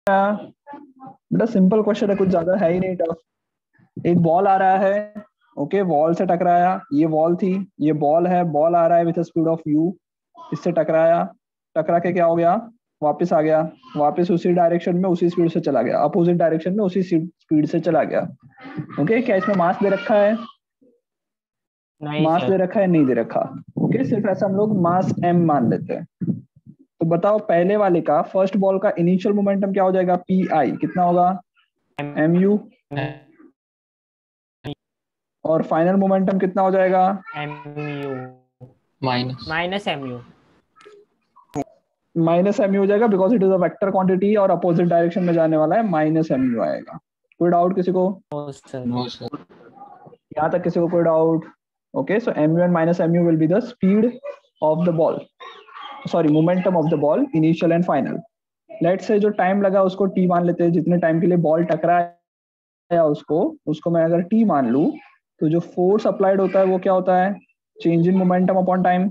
बेटा simple question है, कुछ ज्यादा है ही नहीं टफ। एक बॉल आ रहा है, ओके, वॉल से टकराया, ये वॉल थी, ये बॉल है, बॉल आ रहा है विथ स्पीड ऑफ यू, इससे टकराया, टकरा के क्या हो गया, वापस आ गया, वापस उसी डायरेक्शन में उसी स्पीड से चला गया, अपोजिट डायरेक्शन में उसी स्पीड से चला गया। ओके, क्या इसमें मास दे रखा है? नहीं मास सर। दे रखा है? नहीं दे रखा। ओके, सिर्फ ऐसा हम लोग मास m मान लेते हैं। तो बताओ पहले वाले का, फर्स्ट बॉल का इनिशियल मोमेंटम क्या हो जाएगा? पी आई कितना होगा? M U. और फाइनल मोमेंटम कितना हो जाएगा? M U minus minus M U. Minus M U हो जाएगा, because it is a vector quantity और अपोजिट डायरेक्शन में जाने वाला है, माइनस एम यू आएगा। कोई डाउट किसी को? No sir. No sir. यहाँ तक किसी को कोई doubt? Okay, so M U and minus M U will be the speed of the ball, sorry momentum of the ball, initial and final. Let's say जो time लगा उसको T मान लेते हैं, जितने टाइम के लिए बॉल टकराया उसको मैं अगर टी मान लूं, तो जो फोर्स अप्लाइड होता है वो क्या होता है? Change in momentum upon time.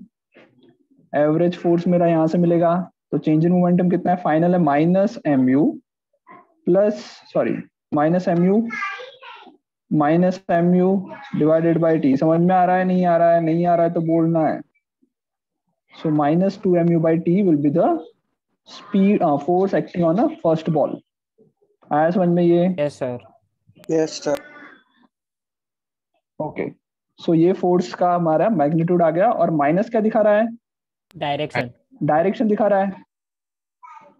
Average force मेरा यहाँ से मिलेगा, तो चेंज इन मोमेंटम कितना है? फाइनल है minus M U plus, sorry, minus M U divided by T. समझ में आ रहा है? नहीं आ रहा है? नहीं आ रहा है तो बोलना है। So minus two M u by t will be the speed force acting on a first ball. आया समझ में ये? Yes sir. Yes sir. Okay, so ये फोर्स का हमारा मैग्नीट्यूड आ गया। और माइनस क्या दिखा रहा है? डायरेक्शन। डायरेक्शन दिखा रहा है।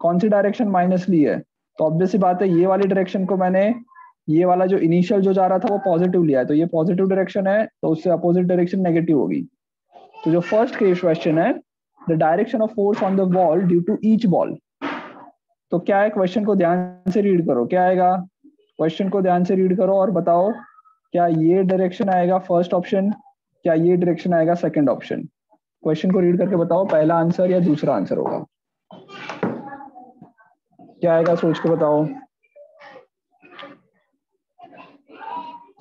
कौन सी डायरेक्शन माइनस ली है? तो ऑब्वियस सी बात है, ये वाली डायरेक्शन को मैंने, ये वाला जो इनिशियल जो जा रहा था वो पॉजिटिव लिया है, तो ये पॉजिटिव डायरेक्शन है, तो उससे अपोजिट डायरेक्शन नेगेटिव होगी। तो जो फर्स्ट केस क्वेश्चन है, the direction of force on the wall due to each ball. तो क्या है? क्वेश्चन को ध्यान से रीड करो, क्या आएगा? क्वेश्चन को ध्यान से रीड करो और बताओ, क्या ये डायरेक्शन आएगा फर्स्ट ऑप्शन, क्या ये डायरेक्शन आएगा सेकंड ऑप्शन? क्वेश्चन को रीड करके बताओ, पहला आंसर या दूसरा आंसर होगा? क्या आएगा सोच के बताओ।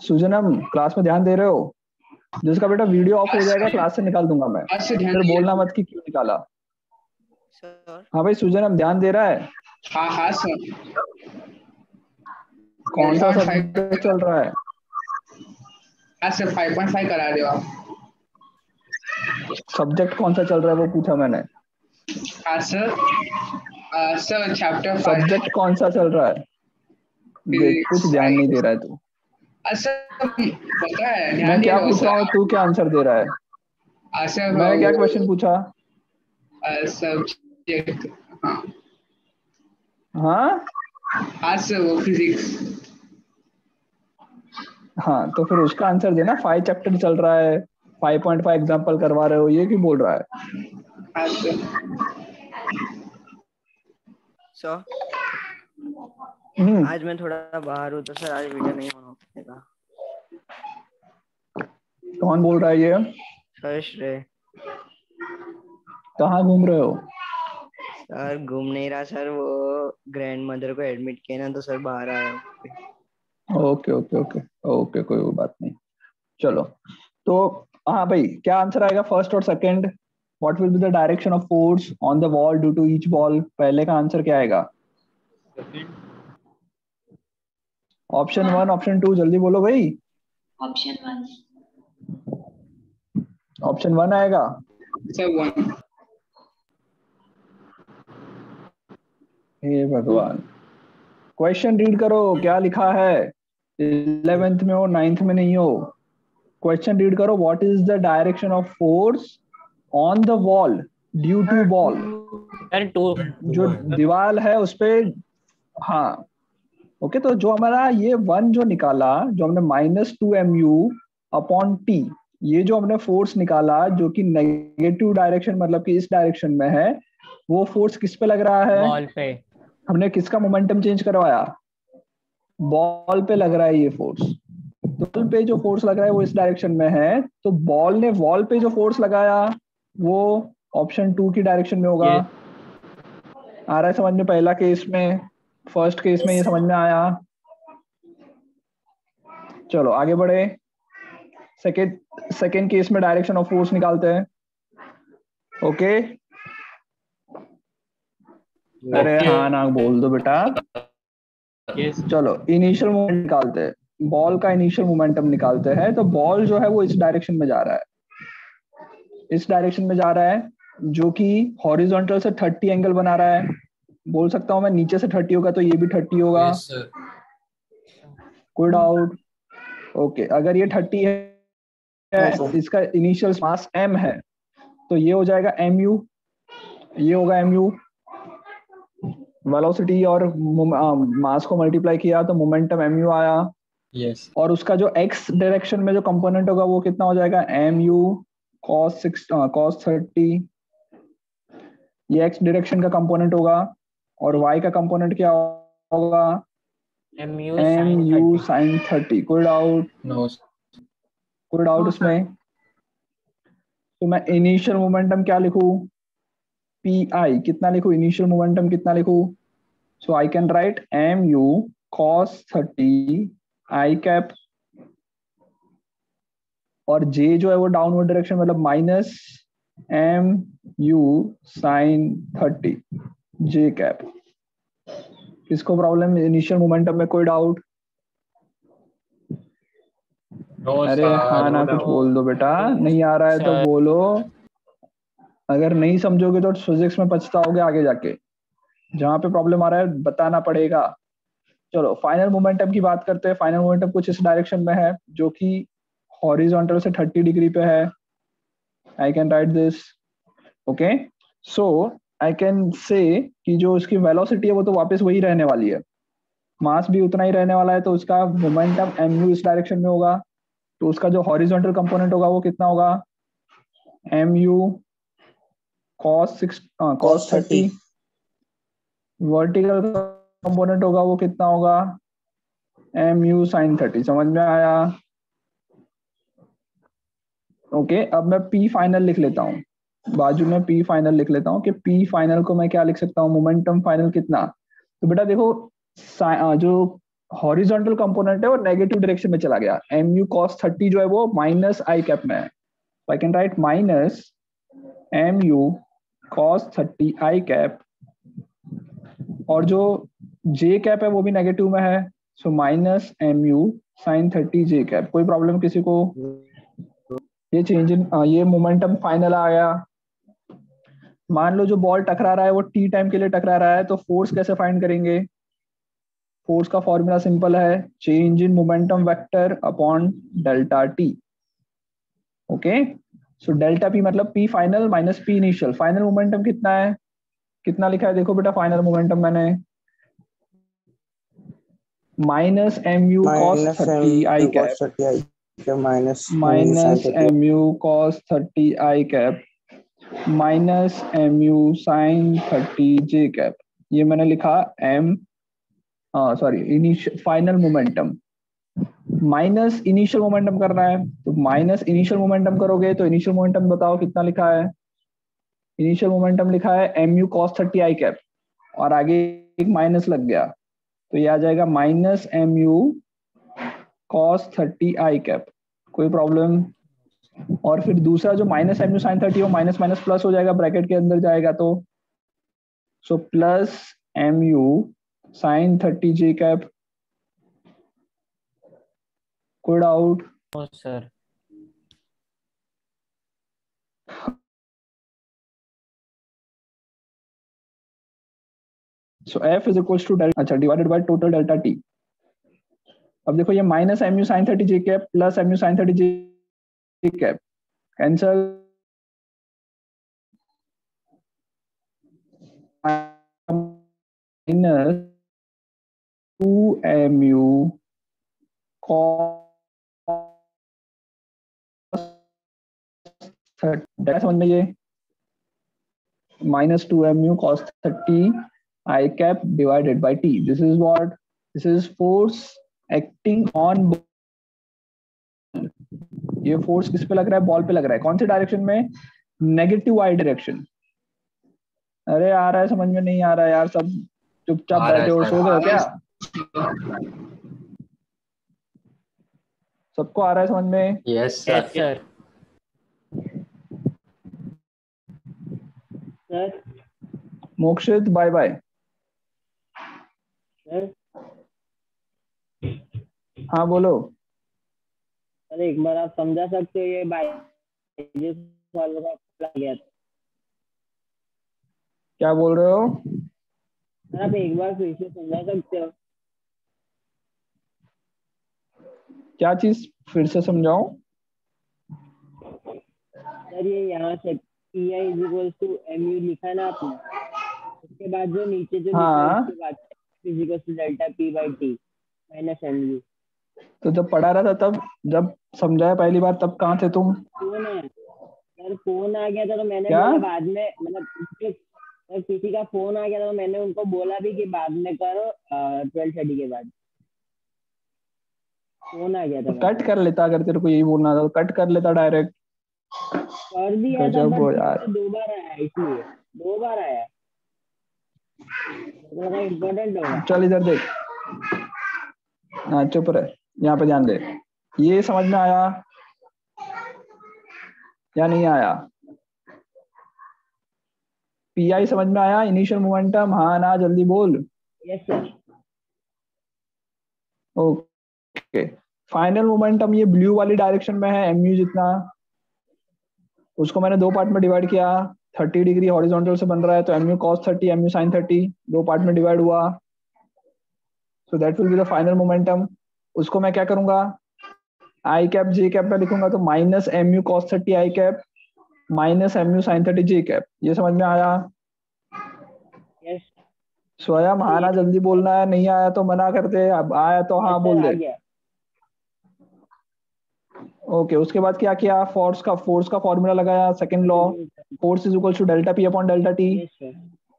सुजनम, क्लास में ध्यान दे रहे हो? जिसका बेटा वीडियो ऑफ हो जाएगा क्लास से निकाल दूंगा मैं, फिर बोलना मत कि क्यों निकाला। सर। हाँ भाई सुजनम, ध्यान दे रहा है? हाँ हाँ सर। कौन सा 5.5 सब्जेक्ट चल रहा है? हाँ सर 5.5 करा रहे हो आप? सब्जेक्ट कौन सा चल रहा है वो पूछा मैंने। हाँ सर। Sir chapter 5। सब्जेक्ट कौन सा चल रहा है? देख, कुछ ध्यान नहीं दे रहा है तू। सर पता है, ध्यान मैं दे क्या रहा हूँ पूछ रहा हूँ, तू क्या आंसर दे रहा है? सर। मैंने क्या क्वेश्चन पूछा? सब्जेक्ट। हाँ हाँ हाँ सर, वो फिजिक्स। हाँ, तो फिर उसका आंसर देना। 5 चैप्टर चल रहा है, 5.5 एग्जाम्पल करवा रहे हो, ये क्यों बोल रहा है? हाँ सर। सर आज मैं थोड़ा बाहर हूँ, तो सर आज वीडियो नहीं ऑन हो पाएगा। कौन बोल रहा है ये? सर श्रेय। कहाँ घूम रहे हो? सर घूम नहीं रहा सर, वो ग्रैंड मदर को एडमिट किया ना, तो सर बाहर आया हूँ। ओके ओके ओके ओके, कोई बात नहीं, चलो। तो हाँ भाई, क्या आंसर आएगा फर्स्ट और second? What will be the direction of force on the wall due to each ball? पहले का आंसर क्या आएगा? ऑप्शन 1, ऑप्शन 2, जल्दी बोलो भाई। ऑप्शन 1। ऑप्शन 1 आएगा। सर 1। हे भगवान, क्वेश्चन रीड करो, क्या लिखा है? 11th में हो, 9th में नहीं हो। क्वेश्चन रीड करो। What is the direction of force on the wall due to ball? जो दीवार है उस पे, हाँ ओके। तो जो हमारा ये 1 जो निकाला, जो हमने -2mu अपॉन टी, ये जो हमने फोर्स निकाला जो कि नेगेटिव डायरेक्शन, मतलब कि इस डायरेक्शन में है, वो फोर्स किस पे लग रहा है? बॉल पे। हमने किसका मोमेंटम चेंज करवाया? बॉल पे लग रहा है ये फोर्स। बॉल पे जो फोर्स लग रहा है वो इस डायरेक्शन में है, तो बॉल ने वॉल पे जो फोर्स लगाया वो ऑप्शन 2 की डायरेक्शन में होगा। आ रहा है समझ में? पहला केस में, फर्स्ट केस में ये समझ में आया। चलो आगे बढ़े। सेकेंड केस में डायरेक्शन ऑफ फोर्स निकालते हैं। ओके, अरे हाँ ना बोल दो बेटा। Yes. चलो इनिशियल मोमेंट निकालते हैं, बॉल का इनिशियल मोमेंटम निकालते हैं। तो बॉल जो है वो इस डायरेक्शन में जा रहा है, इस डायरेक्शन में जा रहा है, जो कि हॉरिजॉन्टल से 30 एंगल बना रहा है। बोल सकता हूं मैं नीचे से 30 होगा तो ये भी 30 होगा। Yes, sir. कोई डाउट? ओके, अगर ये 30 है, इसका इनिशियल मास m है, तो ये हो जाएगा mu, ये होगा mu। वेलोसिटी और मास को मल्टीप्लाई किया तो मोमेंटम mu आया। Yes. और उसका जो x डायरेक्शन में जो कंपोनेंट होगा वो कितना हो जाएगा, mu cos 30। ये x डायरेक्शन का कंपोनेंट होगा। और y का कंपोनेंट क्या होगा, mu mu sin 30। sin 30। कोई डाउट? No. कोई डाउट इसमें? तो मैं इनिशियल मोमेंटम क्या लिखूं, pi कितना लिखूं, इनिशियल मोमेंटम कितना लिखूं? So I can write mu cos 30 i cap, और j जो है वो डाउनवर्ड डायरेक्शन मतलब minus mu sin 30 j cap. किसको प्रॉब्लम इनिशियल मोमेंटम में? कोई डाउट? No, अरे sir. हाँ ना, कुछ बोल दो बेटा, नहीं आ रहा है तो Sir. बोलो। अगर नहीं समझोगे तो फिजिक्स में पछताओगे आगे जाके, जहां पे प्रॉब्लम आ रहा है बताना पड़ेगा। चलो फाइनल मोमेंटम की बात करते हैं। फाइनल मोमेंटम कुछ इस डायरेक्शन में है, जो कि हॉरिजॉन्टल से 30 डिग्री पे है। आई can right this. Okay, so I can say कि जो उसकी वेलोसिटी है वो तो वापस वही रहने वाली है, मास भी उतना ही रहने वाला है, तो उसका मोमेंटम mu इस डायरेक्शन में होगा। तो उसका जो हॉरिजॉन्टल कंपोनेंट होगा वो कितना होगा, mu cos 30। वर्टिकल कंपोनेंट होगा वो कितना होगा, mu sin 30। समझ में आया? ओके, अब मैं P फाइनल लिख लेता हूँ, बाजू में P फाइनल लिख लेता हूँ कि P फाइनल को मैं क्या लिख सकता हूँ, मोमेंटम फाइनल कितना। तो बेटा देखो, जो हॉरिजॉन्टल कंपोनेंट है वो नेगेटिव डायरेक्शन में चला गया, mu cos 30 जो है वो माइनस i कैप में है। आई can right minus mu cos 30 i cap, और जो j कैप है वो भी नेगेटिव में है, so minus mu sin 30 j cap. कोई प्रॉब्लम किसी को? ये चेंज इन ये मोमेंटम फाइनल आ गया। मान लो जो बॉल टकरा रहा है वो t टाइम के लिए टकरा रहा है, तो फोर्स कैसे फाइंड करेंगे? फोर्स का फॉर्मूला सिंपल है, change in momentum vector upon delta t। Okay, so delta p मतलब p final minus p initial. Final momentum कितना है, कितना लिखा है देखो बेटा, फाइनल मोमेंटम मैंने minus mu cos 30 i cap, minus mu cos 30 i cap minus mu sin 30 j cap. ये मैंने लिखा initial final momentum minus initial momentum करना है, तो माइनस इनिशियल मोमेंटम करोगे तो इनिशियल मोमेंटम बताओ कितना लिखा है। इनिशियल मोमेंटम लिखा है mu cos 30 i कैप, और आगे एक माइनस लग गया, तो ये आ जाएगा minus mu cos 30 i cap. कोई प्रॉब्लम? और फिर दूसरा जो माइनस mu sin 30 वो माइनस माइनस प्लस हो जाएगा, ब्रैकेट के अंदर जाएगा, तो so plus mu sin 30 j cap. कोई doubt? No, sir. So f is equal to अच्छा divided by total delta t। अब देखो ये minus mu sin 30 j cap plus mu sin 30 j cap cancel, minus 2 mu cos 30 समझ में, ये minus 2 mu cos 30 I cap divided by t. This is what? This is force acting on ball. ये force किस पे लग रहा है, ball पे लग रहा है। कौन से डायरेक्शन में? नेगेटिव आई डायरेक्शन। अरे आ रहा है समझ में? नहीं आ रहा है यार, सब चुपचाप बैठे और सो गए हो क्या? सबको आ रहा है समझ में? Yes, sir. Yes, sir. Mokshit bye bye. हाँ बोलो। अरे एक बार आप समझा सकते हो, ये बाइजेस वालों का आ गया था। क्या बोल रहे हो? सर आप एक बार फिर से समझा सकते हो? क्या चीज फिर से समझाओ? सर ये यहाँ से P I is equal to M U लिखा है ना आपने, उसके बाद जो नीचे जो लिखा है हाँ उसके बाद is equal to delta P by T minus M U. तो जब पढ़ा रहा था तब, जब समझाया पहली बार तब कहाँ थे तुम? फोन है सर, फोन आ गया था तो मैंने क्या? बोला बाद में, मतलब सर किसी का फोन आ गया था तो मैंने उनको बोला भी कि बाद में करो 12:30 के बाद। फोन आ गया था तो कट कर लेता, अगर तेरे को यही बोलना था तो कट कर लेता डायरेक्ट। कर दिया था, गजब बट हो फिर यार। से 2 बार आया, इसलिए 2 बार आया। थोड़ा इम्पोर्टेंट होगा। चल इधर देख। हाँ चुप रहे, यहाँ पे ध्यान दे। ये समझ में आया या नहीं आया? पीआई समझ में आया, इनिशियल मोमेंटम? हाँ ना, जल्दी बोल। Yes sir. Okay. Final momentum ये ब्लू वाली डायरेक्शन में है, एमयू जितना। उसको मैंने दो पार्ट में डिवाइड किया। 30 डिग्री हॉरिजॉन्टल से बन रहा है तो एमयू कॉस 30, एमयू साइन 30 दो पार्ट में डिवाइड हुआ। So that will be the final momentum. उसको मैं क्या करूंगा, आई कैप जे कैप में लिखूंगा, तो minus MU cos 30 I cap minus MU sine 30 J cap. ये समझ में आया? यस स्वयं आना, जल्दी बोलना है, नहीं आया तो मना करते, अब आया तो हाँ बोल सर, आ दे। गया। ओके उसके बाद क्या किया, फोर्स का फॉर्मूला लगाया, second law, force is equal to delta P upon delta T. Yes sir.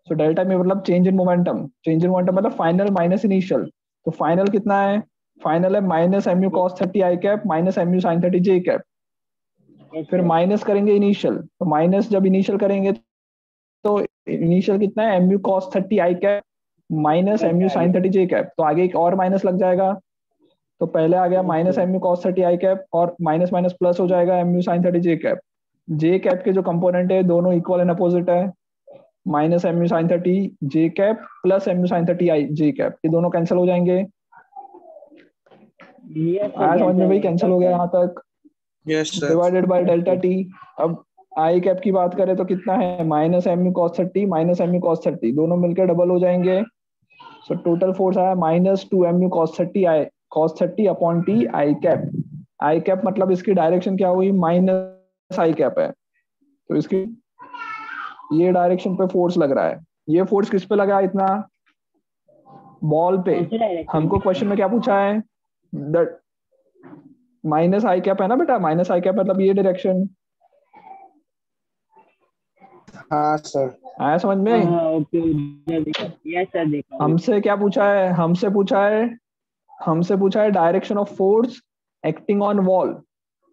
So delta में मतलब change in momentum, change in momentum मतलब फाइनल माइनस इनिशियल। तो फाइनल कितना है, फाइनल है minus MU cos 30 I cap minus MU sine 30 J cap. Yes फिर sir. माइनस करेंगे इनिशियल, तो माइनस जब इनिशियल करेंगे तो इनिशियल कितना है, MU cos 30 I cap minus बस एमयू आ साइन गया। 30 जे कैप। तो आगे एक और माइनस लग जाएगा, तो पहले आ गया yes minus sir. MU cos 30 I cap और माइनस माइनस प्लस हो जाएगा एमयू साइन 30 जे कैप। जे कैप के जो कंपोनेंट है दोनों इक्वल एंड अपोजिट है, minus MU sine 30 J cap plus MU sine 30 आई जे कैप, ये दोनों कैंसिल हो जाएंगे। यस सर, आया समझ में भाई? कैंसिल कैंसिल हो गया यहाँ तक, Yes, sir. Divided by yes delta sir. T. अब आई कैप की बात करें तो कितना है, minus MU cos 30 minus MU cos 30 दोनों मिलकर डबल हो जाएंगे। सो टोटल फोर्स आया minus 2 MU cos 30 I cos 30 upon T I cap. I cap मतलब इसकी डायरेक्शन क्या हुई, माइनस आई कैप है, तो इसकी ये डायरेक्शन पे फोर्स लग रहा है। ये फोर्स किस पे लगा है इतना, बॉल पे। कौन सी डायरेक्शन हमको क्वेश्चन में क्या पूछा है, माइनस आई कैप है ना बेटा, माइनस आई कैप मतलब ये डायरेक्शन। हाँ सर। आया समझ हाँ में? हाँ, ओके। यस सर, देखा। हमसे क्या पूछा है, हमसे पूछा है direction of force acting on wall.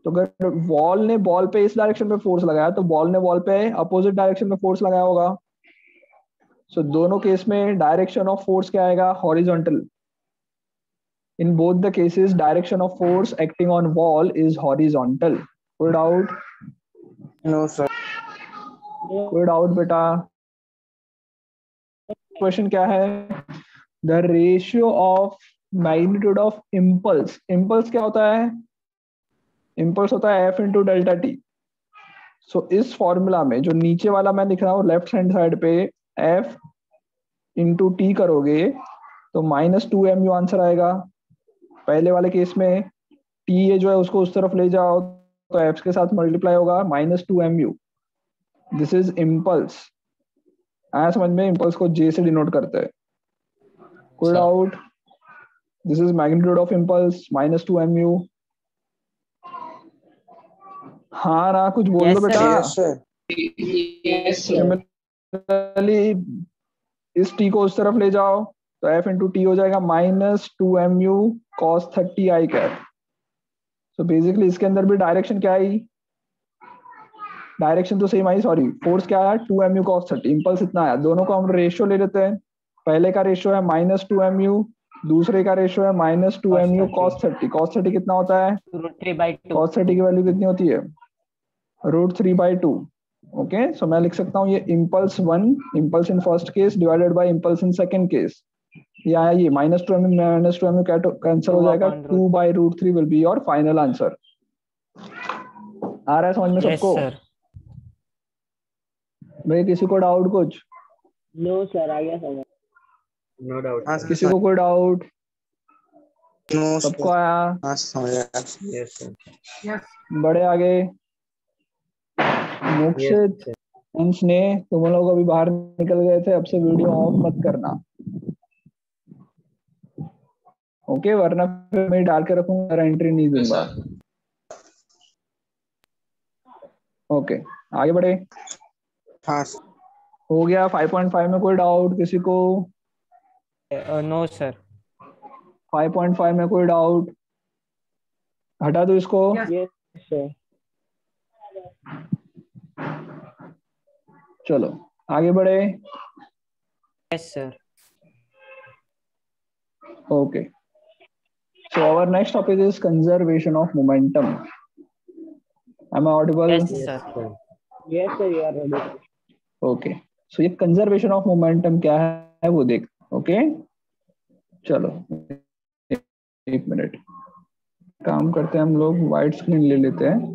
तो अगर वॉल ने बॉल पे इस डायरेक्शन में फोर्स लगाया तो बॉल ने वॉल पे अपोजिट डायरेक्शन में फोर्स लगाया होगा। सो दोनों केस में डायरेक्शन ऑफ फोर्स क्या आएगा, horizontal. In both the cases direction of force acting on wall is horizontal. कोई डाउट? No, sir. कोई डाउट बेटा? क्वेश्चन क्या है, the ratio of magnitude of impulse. Impulse क्या होता है, इम्पल्स होता है एफ इंटू डेल्टा टी। सो इस फॉर्मूला में जो नीचे वाला मैं लिख रहा हूँ लेफ्ट हैंड साइड पे, एफ इंटू टी करोगे तो माइनस 2 एम यू आंसर आएगा। पहले वाले केस में टी ये जो है उसको उस तरफ ले जाओ तो एफ के साथ मल्टीप्लाई होगा minus 2 M U. This is impulse. आया समझ में? इम्पल्स को जे से डिनोट करते हैं। कोई Sir. Doubt? This is magnitude of impulse minus 2 M U. हाँ ना, कुछ बोल Yes, दो sir. बेटा। Yes, sir. Yes, sir. Similarly इस टी को उस तरफ ले जाओ तो एफ इंटू टी हो जाएगा minus 2 M U cos 30 I cap. So basically इसके अंदर भी डायरेक्शन क्या आई, डायरेक्शन तो सेम आई, सॉरी फोर्स क्या आया 2 एम यू कॉस 30, इम्पल्स इतना आया। दोनों को हम रेशियो ले लेते हैं, पहले का रेशियो है माइनस 2 एम यू, दूसरे का रेशियो है minus 2 M U cos 30। Cos 30 कितना होता है, √3/2. कॉस 30 की वैल्यू कितनी होती है, √3/2। ओके सो मैं लिख सकता हूँ ये impulse 1, impulse in first case divided by impulse in second case. या ये -2 कैंसिल हो जाएगा, 2/√3 will be your final answer. आ रहा है समझ में यस सबको? सर। भाई किसी को डाउट कुछ? नो सर, आ गया समझ। No doubt. हाँ किसी को कोई डाउट? नो सबको सर। आया? हाँ समझ आया। Yes sir. बड़े आगे मोक्षित अंश ने, तुम लोग अभी बाहर निकल गए थे, अब से वीडियो ऑफ मत करना, ओके? वरना फिर मैं डाल के रखूंगा, एंट्री नहीं दूंगा। ओके, आगे बढ़े। हाँ हो गया 5.5 में कोई डाउट किसी को? No sir. 5.5 में कोई डाउट? हटा दो इसको। Yes sir. चलो आगे बढ़े। Yes sir. Okay. So our next topic is conservation of momentum. Am I audible? Yes sir. Yes sir, you are ready. Okay. So ये conservation of momentum क्या है वो देख। Okay. चलो एक मिनट काम करते हैं हम लोग, वाइट स्क्रीन ले लेते हैं।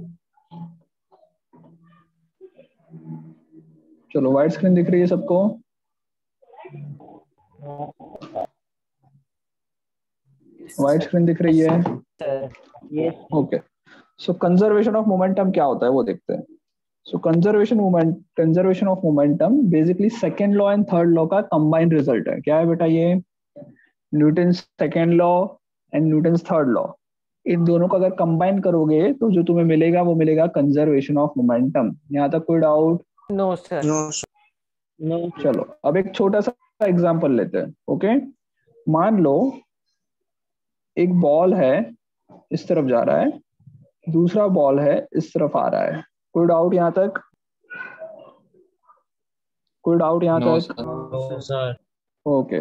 चलो वाइट स्क्रीन दिख रही है सबको? वाइट स्क्रीन दिख रही है? Yes. Okay. So conservation of momentum क्या होता है वो देखते हैं। So conservation of momentum basically second law and third law का कंबाइंड रिजल्ट है। क्या है बेटा ये? Newton second law and Newton third law, इन दोनों को अगर कंबाइन करोगे तो जो तुम्हें मिलेगा वो मिलेगा कंजर्वेशन ऑफ मोमेंटम। यहाँ तक कोई doubt? No sir. No sir. No. चलो अब एक छोटा सा एग्जांपल लेते हैं। ओके, मान लो एक बॉल है, इस तरफ जा रहा है, दूसरा बॉल है इस तरफ आ रहा है। कोई डाउट यहाँ तक? कोई डाउट यहाँ तक? No sir. ओके,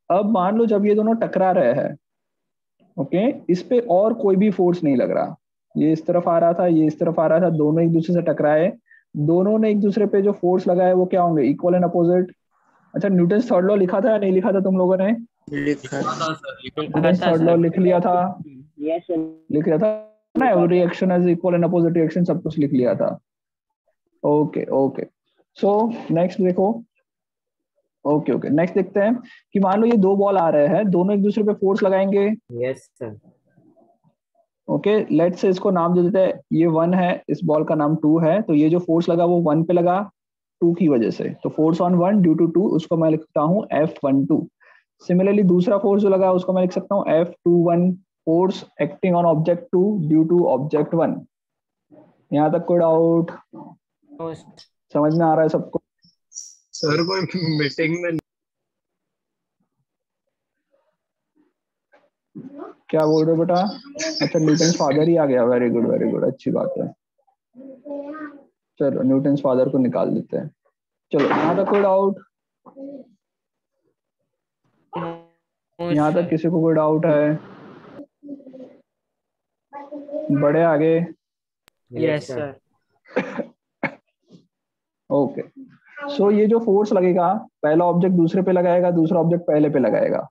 अब मान लो जब ये दोनों टकरा रहे हैं, ओके, इस पे और कोई भी फोर्स नहीं लग रहा, ये इस तरफ आ रहा था, ये इस तरफ आ रहा था, दोनों एक दूसरे से टकराए, दोनों ने एक दूसरे पे जो फोर्स लगाया वो क्या होंगे? Equal and opposite. अच्छा, न्यूटन थर्ड लॉ लिखा था या नहीं लिखा था तुम लोगों ने? लिखा है। न्यूटन थर्ड लॉ लिख लिया था? Yes sir. लिख लिया था ना? Every reaction has equal and opposite reaction, सब कुछ लिख लिया था। ओके ओके, सो नेक्स्ट देखो। ओके ओके, नेक्स्ट देखते हैं कि मान लो ये दो बॉल आ रहे हैं, दोनों एक दूसरे पे फोर्स लगाएंगे। Yes sir. Okay, let's say इसको नाम दे देते हैं, ये 1 है, इस बॉल का नाम 2 है, तो ये जो फोर्स लगा वो 1 पे लगा 2 की वजह से, तो फोर्स ऑन 1 ड्यू टू 2, उसको मैं लिखता हूँ F12। सिमिलरली दूसरा फोर्स जो लगा उसको मैं लिख सकता हूँ F21, force acting on object 2 due to object 1। यहाँ तक कोई डाउट? समझ में आ रहा है सबको? सर कोई मीटिंग में क्या बोल रहे हो बेटा? अच्छा, न्यूटन फादर ही आ गया, वेरी गुड, अच्छी बात है। चलो न्यूटन फादर को निकाल देते हैं। चलो यहाँ तक कोई डाउट? यहाँ तक किसी को कोई डाउट है? बड़े आगे। Yes sir. ओके, सो ये जो फोर्स लगेगा, पहला ऑब्जेक्ट दूसरे पे लगाएगा, दूसरा ऑब्जेक्ट पहले पे लगाएगा।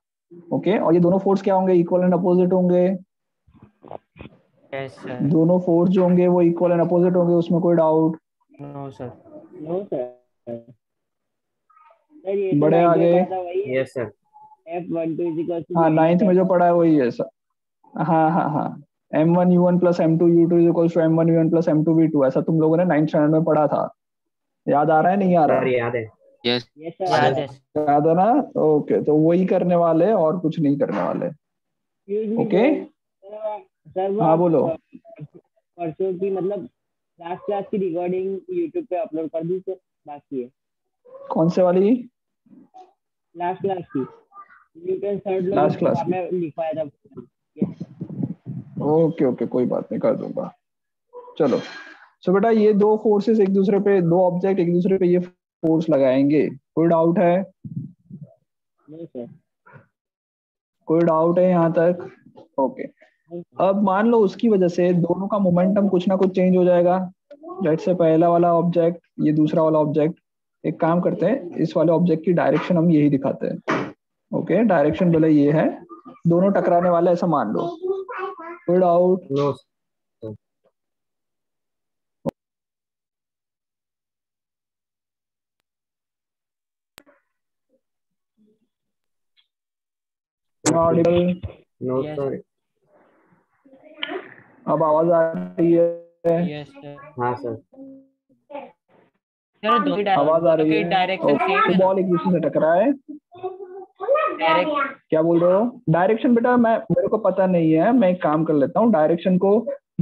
ओके, और ये दोनों फोर्स क्या होंगे? इक्वल एंड अपोजिट होंगे। Yes sir. दोनों फोर्स जो होंगे वो इक्वल एंड अपोजिट होंगे, उसमें कोई doubt? No sir. No sir. Sir ये बड़े तो आगे। पढ़ा था वही है। Yes sir. F12 equal to हाँ, 9th में जो पढ़ा है वही है सर। हाँ, M1U1 plus M2U2 equals to M1V1 plus M2V2, ऐसा तुम लोगों ने 9th स्टैंडर्ड में पढ़ा था। याद आ रहा है नहीं आ रहा? सर याद है। यस यस याद सर। है। याद है ना? ओके, तो वही करने वाले और कुछ नहीं करने वाले। ओके, सर वो हाँ बोलो। परसों की मतलब लास्ट क्लास की रिकॉर्डिंग यूट्यूब पे अपलोड कर दी सर, बाकी है। कौन से वाली? लास्ट क्लास की Newton third law last class की? में लिखवाया था। ओके ओके, कोई बात नहीं, कर दूंगा। चलो, सो बेटा ये दो फोर्सेस एक दूसरे पे, दो ऑब्जेक्ट एक दूसरे पे ये फोर्स लगाएंगे। कोई डाउट है? नहीं सर। कोई डाउट है यहाँ तक? ओके, अब मान लो उसकी वजह से दोनों का मोमेंटम कुछ ना कुछ चेंज हो जाएगा। लेट्स से पहला वाला ऑब्जेक्ट, ये दूसरा वाला ऑब्जेक्ट, एक काम करते हैं, इस वाले ऑब्जेक्ट की डायरेक्शन हम यही दिखाते हैं। ओके, डायरेक्शन भले ये है, दोनों टकराने वाले ऐसा मान लो। कोई doubt? No audible? No sir. अब आवाज आ रही है? Yes sir. हाँ सर। सर आवाज आ रही है? डायरेक्शन सेम ओके, है बॉल एक दूसरे से टकरा है। क्या बोल रहे हो? डायरेक्शन बेटा मेरे को पता नहीं है, मैं एक काम कर लेता हूँ, डायरेक्शन को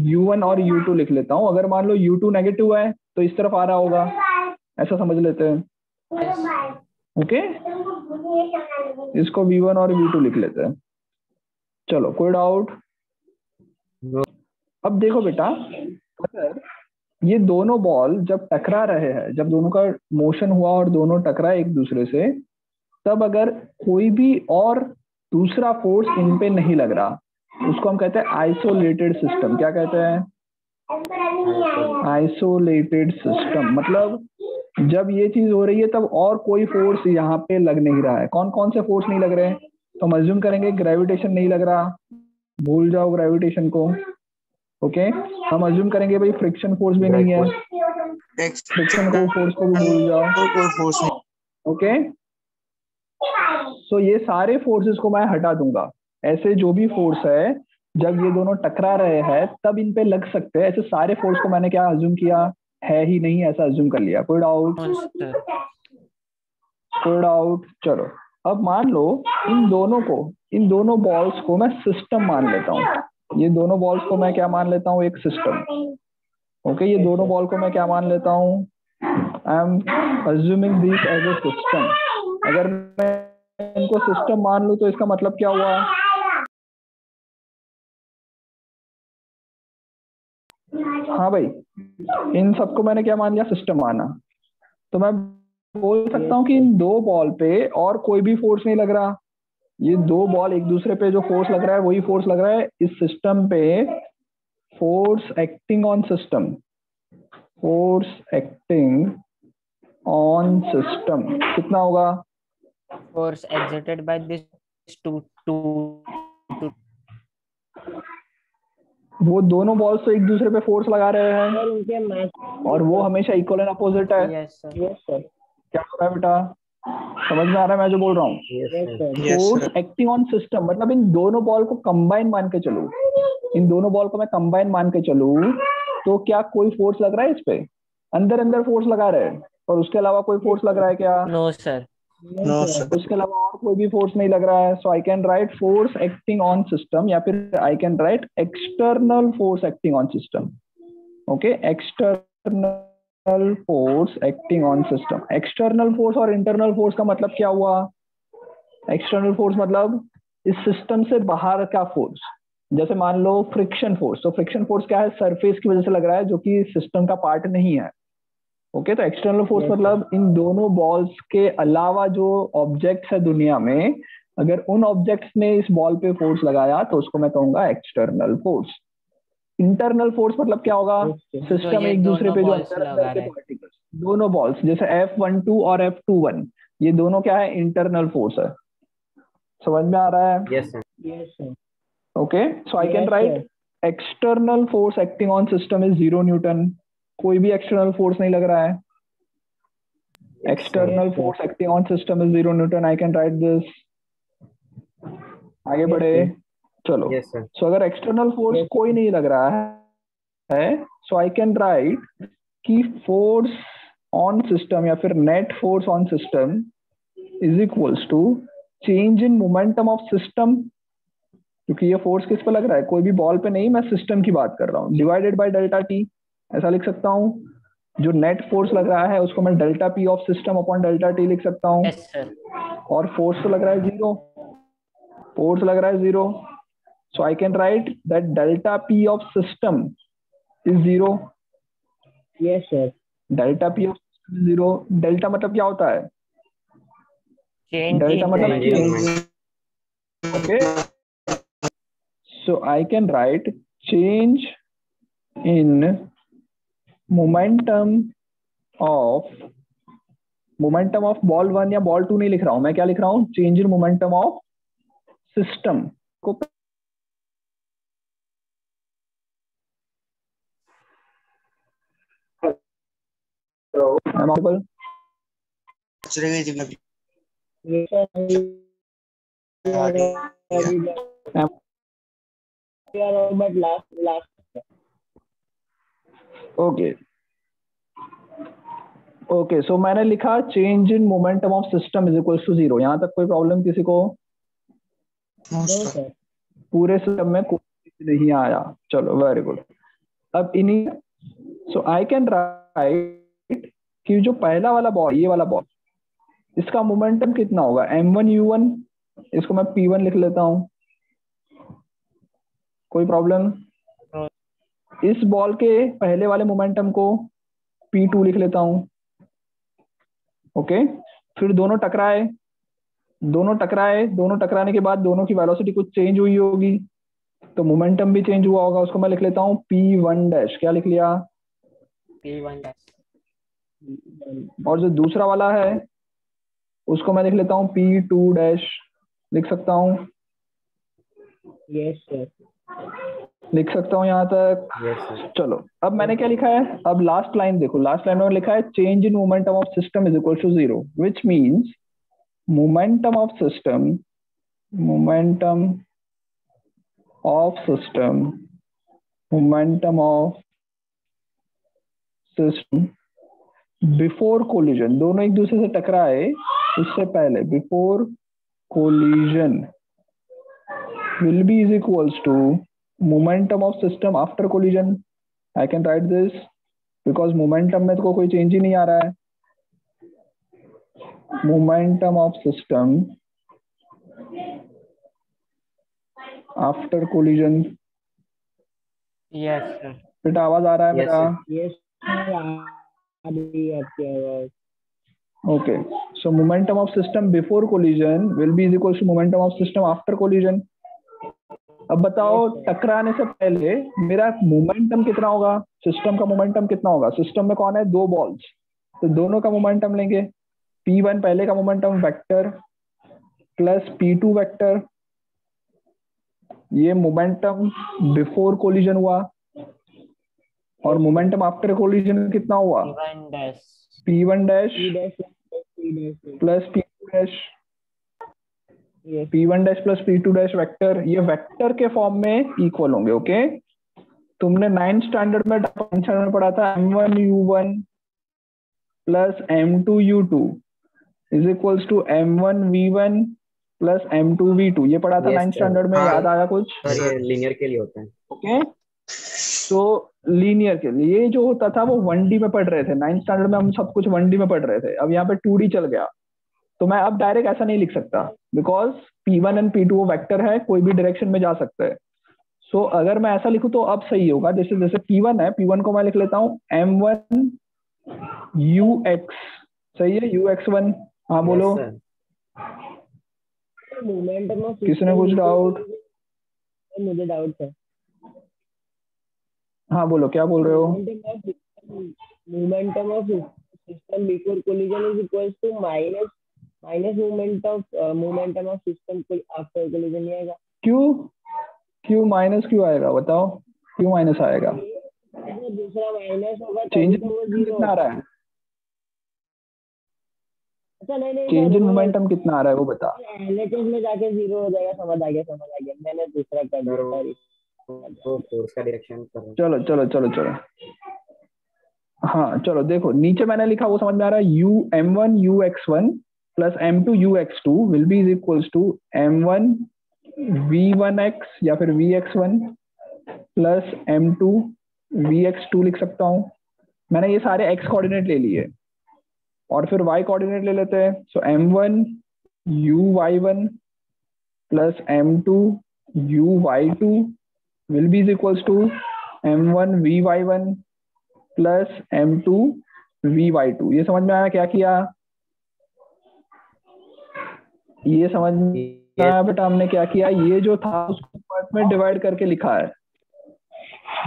U1 और U2 लिख लेता हूँ। अगर मान लो U2 नेगेटिव है तो इस तरफ आ रहा होगा, ऐसा समझ लेते हैं। ओके, इसको V1 और V2 लिख लेते हैं। चलो, कोई डाउट? अब देखो बेटा, अगर ये दोनों बॉल जब टकरा रहे हैं, जब दोनों का मोशन हुआ और दोनों टकराए एक दूसरे से, तब अगर कोई भी और दूसरा फोर्स इन पे नहीं लग रहा, उसको हम कहते हैं आइसोलेटेड सिस्टम। क्या कहते हैं? Isolated system. मतलब जब ये चीज हो रही है तब और कोई फोर्स यहाँ पे लग नहीं रहा है। कौन कौन से फोर्स नहीं लग रहे हैं? तो हम अज्यूम करेंगे ग्रेविटेशन नहीं लग रहा, भूल जाओ ग्रेविटेशन को। ओके, हम अज्यूम करेंगे भाई फ्रिक्शन फोर्स भी नहीं है, फ्रिक्शन को फोर्स को भी भूल जाओ। कोई फोर्स नहीं। ओके, सो ये सारे फोर्सेस को मैं हटा दूंगा। ऐसे जो भी फोर्स है, जब ये दोनों टकरा रहे हैं तब इन पे लग सकते हैं, ऐसे सारे फोर्स को मैंने क्या अज्यूम किया, है ही नहीं, ऐसा अज्यूम कर लिया। कोई डाउट? कोई डाउट? चलो, अब मान लो इन दोनों बॉल्स को मैं सिस्टम मान लेता हूँ। ये दोनों बॉल्स को मैं क्या मान लेता हूँ? एक सिस्टम। ओके, ये दोनों बॉल को मैं क्या मान लेता हूँ? I am assuming this as a system. अगर मैं इनको सिस्टम मान लूं तो इसका मतलब क्या हुआ? हाँ भाई, इन सबको मैंने क्या मान लिया? सिस्टम माना। तो मैं बोल सकता हूँ कि इन दो बॉल पे और कोई भी फोर्स नहीं लग रहा। ये दो बॉल एक दूसरे पे जो फोर्स लग रहा है वही फोर्स लग रहा है इस सिस्टम पे। Force acting on system, force acting on system कितना होगा? force exerted by this two वो दोनों बॉल्स तो एक दूसरे पे फोर्स लगा रहे हैं सर उनके मास। और वो हमेशा इक्वल एंड अपोजिट है। Yes sir. Yes sir. क्या हो रहा है बेटा? समझ में आ रहा है मैं जो बोल रहा हूँ? Yes sir. Force acting on system मतलब इन दोनों बॉल को कंबाइन मान के चलूं, इन दोनों बॉल को मैं कंबाइन मान के चलूं तो क्या कोई फोर्स लग रहा है इस पे? अंदर अंदर फोर्स लगा रहे हैं और उसके अलावा कोई फोर्स लग रहा है क्या? No sir. No sir. उसके अलावा और कोई भी फोर्स नहीं लग रहा है। So I can write force acting on system, या फिर I can write external force acting on system. Okay, external force acting on system. External force और इंटरनल फोर्स का मतलब क्या हुआ? एक्सटर्नल फोर्स मतलब इस सिस्टम से बाहर का फोर्स। जैसे मान लो फ्रिक्शन फोर्स, तो फ्रिक्शन फोर्स क्या है? सरफेस की वजह से लग रहा है जो कि सिस्टम का पार्ट नहीं है। ओके, तो एक्सटर्नल फोर्स मतलब इन दोनों बॉल्स के अलावा जो ऑब्जेक्ट्स है दुनिया में, अगर उन ऑब्जेक्ट्स ने इस बॉल पे फोर्स लगाया तो उसको मैं कहूंगा एक्सटर्नल फोर्स। इंटरनल फोर्स मतलब क्या होगा? सिस्टम एक दूसरे पे जो अंदर अंदर के पार्टिकल्स, दोनों बॉल्स जैसे F12 और F21, ये दोनों क्या है? इंटरनल फोर्स है। समझ में आ रहा है? Yes sir. Yes sir. Okay, so I can write external force acting on system is 0 Newton. कोई भी एक्सटर्नल फोर्स नहीं लग रहा है। External force acting on system is 0 Newton. I can right this. आगे बढ़े, चलो। सो अगर एक्सटर्नल फोर्स कोई नहीं लग रहा है, सो आई कैन राइट कि फोर्स ऑन सिस्टम या फिर net force on system is equals to change in momentum of system, क्योंकि ये फोर्स किस पे लग रहा है? कोई भी बॉल पे नहीं, मैं सिस्टम की बात कर रहा हूँ, डिवाइडेड बाय डेल्टा टी। ऐसा लिख सकता हूँ। जो नेट फोर्स लग रहा है उसको मैं delta P of system upon delta T लिख सकता हूँ। Yes sir. और फोर्स तो लग रहा है 0, फोर्स लग रहा है 0, so I can write that delta P of system is 0। Yes sir. Delta P of system is 0। Delta मतलब क्या होता है? डेल्टा मतलब change. Okay, so I can write change in momentum of momentum of ball 1 या ball 2 नहीं लिख रहा हूं मैं, क्या लिख रहा हूं, change in momentum of system को। but last ओके सो मैंने लिखा change in momentum of system is equal to 0। यहाँ तक कोई प्रॉब्लम किसी को? no sir पूरे सिस्टम में कोई नहीं आया, चलो वेरी गुड। अब इन्हीं सो आई कैन राइट कि जो पहला वाला बॉल, ये वाला बॉल, इसका मोमेंटम कितना होगा, m1u1, इसको मैं p1 लिख लेता हूं, कोई प्रॉब्लम? इस बॉल के पहले वाले मोमेंटम को p2 लिख लेता हूं, ओके। फिर दोनों टकराए, दोनों टकराने के बाद दोनों की वेलोसिटी कुछ चेंज हुई होगी, तो मोमेंटम भी चेंज हुआ होगा, उसको मैं लिख लेता हूं p1 डैश, क्या लिख लिया, P1 dash. और जो दूसरा वाला है उसको मैं लिख लेता हूं p2 डैश, लिख सकता हूं, yes sir लिख सकता हूं यहाँ तक? Yes sir. चलो अब मैंने क्या लिखा है, अब लास्ट लाइन देखो, लास्ट लाइन में लिखा है change in momentum of system is equal to 0, which means momentum of system before collision, दोनों एक दूसरे से टकराए उससे पहले, before collision will be is equals to momentum of system after collision. I can write this because momentum में तो कोई चेंज ही नहीं आ रहा है। momentum of system after collision, Yes sir. बेटा आवाज आ रहा है Yes, मेरा? yes sir अभी आपकी आवाज Okay, so momentum of system before collision will be is equals to momentum of system after collision. अब बताओ टकराने से पहले मेरा मोमेंटम कितना होगा, सिस्टम का मोमेंटम कितना होगा? सिस्टम में कौन है, दो बॉल्स, तो दोनों का मोमेंटम लेंगे, p1 पहले का momentum vector plus p2 vector, ये मोमेंटम बिफोर कोलिजन हुआ, और मोमेंटम आफ्टर कोलिजन कितना हुआ, P1 dash. p1 dash plus p2 dash, p1 dash plus p2 dash vector, ये वेक्टर के फॉर्म में इक्वल होंगे, ओके। तुमने 9th स्टैंडर्ड में पढ़ा था m1u1 plus m2u2 is equals to m1v1 plus m2v2, ये पढ़ा था Yes, 9th sir. स्टैंडर्ड में, याद आया कुछ? सर ये लीनियर के लिए होता है. ओके तो लीनियर के लिए जो होता था वो 1D में पढ़ रहे थे, 9th स्टैंडर्ड में हम सब कुछ 1D में पढ़ रहे थे, अब यहाँ पे 2D चल गया, तो मैं अब डायरेक्ट ऐसा नहीं लिख सकता, बिकॉज p1 एंड p2 वो वेक्टर है, कोई भी डायरेक्शन में जा सकता है। सो अगर मैं ऐसा लिखूं तो अब सही होगा, जैसे p1 है, p1 को मैं लिख लेता हूँ m1 ux, सही है, ux1, हाँ बोलो। Yes, sir. मोमेंटम ऑफ किसी ने कुछ डाउट? मुझे डाउट है, हाँ बोलो, क्या बोल रहे हो? Momentum of system before collision is equals to minus momentum of system after collision ही आएगा। क्यों माइनस क्यों आएगा, बताओ क्यों माइनस आएगा? दूसरा माइनस होगा चेंज तभी तो वो जीरो कितना आ रहा है, अच्छा नहीं चेंज इन मोमेंटम कितना आ रहा है वो बता। एलएचएस में जाके जीरो हो जाएगा, समझ आ गया मैंने दूसरा कर दिया, सॉरी। तो फोर्स का डायरेक्शन कर रहा चलो हाँ चलो देखो, नीचे मैंने लिखा वो समझ में आ रहा है, m1 ux1 plus m2 ux2 will be is equals to m1 v1x या फिर vx1 प्लस m2 vx2 लिख सकता हूँ। मैंने ये सारे x कोऑर्डिनेट ले लिए और फिर y कोऑर्डिनेट ले लेते हैं, सो m1 uy1 plus m2 uy2 will be is equals to m1 vy1 plus m2 vy2। ये समझ में आया क्या किया? ये समझ में आया बेटा हमने क्या किया? ये जो था उसको पार्ट में डिवाइड करके लिखा है,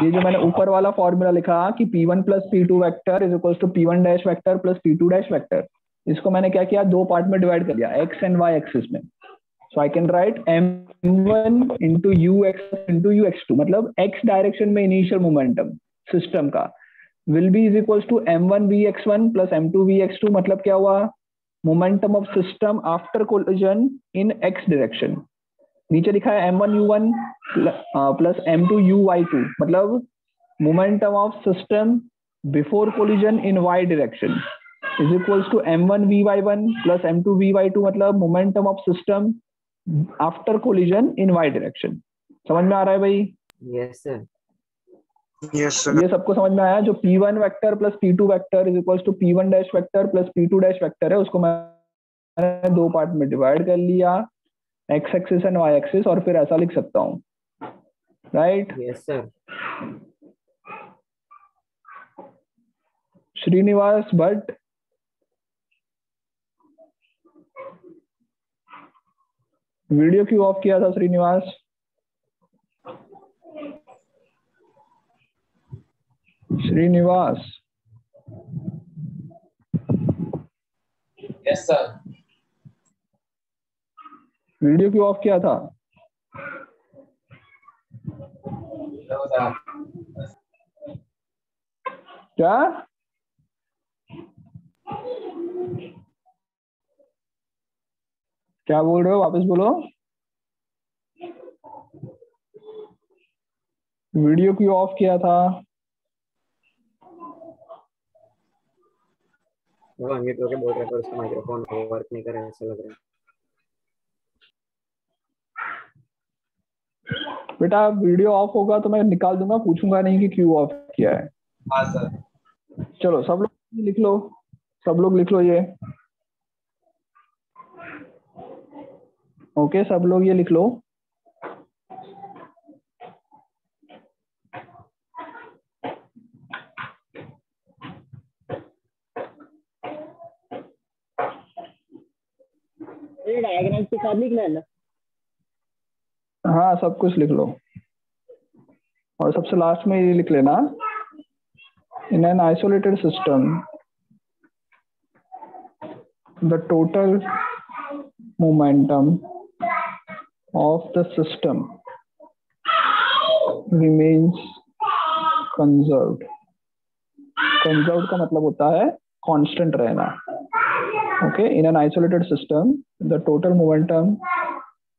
ये जो मैंने ऊपर वाला फॉर्मूला लिखा कि p1 plus p2 vector is equals to p1 dash vector plus p2 dash vector, इसको मैंने क्या किया, दो पार्ट में डिवाइड कर लिया, एक्स एंड वाई एक्सिस में। So I can write m1 into u x two, मतलब एक्स डायरेक्शन में इनिशियल मोमेंटम सिस्टम का will be is equals to m1 vx1 plus m2 vx2, मतलब क्या हुआ, momentum of system after collision in x direction. नीचे लिखा है m1 u1 plus m2 uy2, मतलब momentum of system before collision in y direction is equals to m1 vy1 plus m2 vy2, मतलब momentum of system after collision in y direction. समझ में आ रहा है भाई? Yes sir. Yes sir. ये सबको समझ में आया? जो p1 vector plus p2 vector is equals to p1 dash vector plus p2 dash vector है, उसको मैंने दो पार्ट में डिवाइड कर लिया, x axis and y axis, और फिर ऐसा लिख सकता हूँ, right? Yes sir. Srinivas Bhatt, video क्यों ऑफ किया था Srinivas? Srinivas, yes sir. Video क्यों ऑफ किया था? क्या क्या बोल रहे हो, वापस बोलो। वीडियो क्यों ऑफ किया था? वो अनम्यूट होके बोल रहे पर उसका माइक्रोफोन वर्क नहीं कर रहा है ऐसा लग रहा है। बेटा वीडियो ऑफ होगा तो मैं निकाल दूंगा, पूछूंगा नहीं कि क्यों ऑफ किया है। हाँ सर। चलो सब लोग लिख लो, सब लोग लिख लो ये। ओके, सब लोग ये लिख लो। डायग्राम के साथ लिखना है ना? हाँ सब कुछ लिख लो, और सबसे लास्ट में ये लिख लेना, in an isolated system the total momentum of the system remains conserved. Conserved का मतलब होता है कांस्टेंट रहना। Okay, in an isolated system the total momentum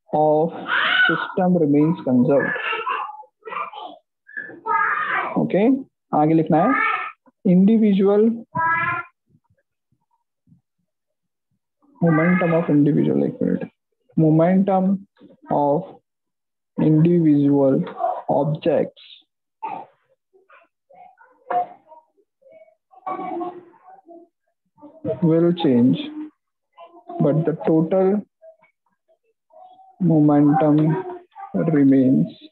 of system remains conserved. Okay, आगे लिखना है इंडिविजुअल momentum of individual, एक minute, momentum of individual objects will change but the total momentum remains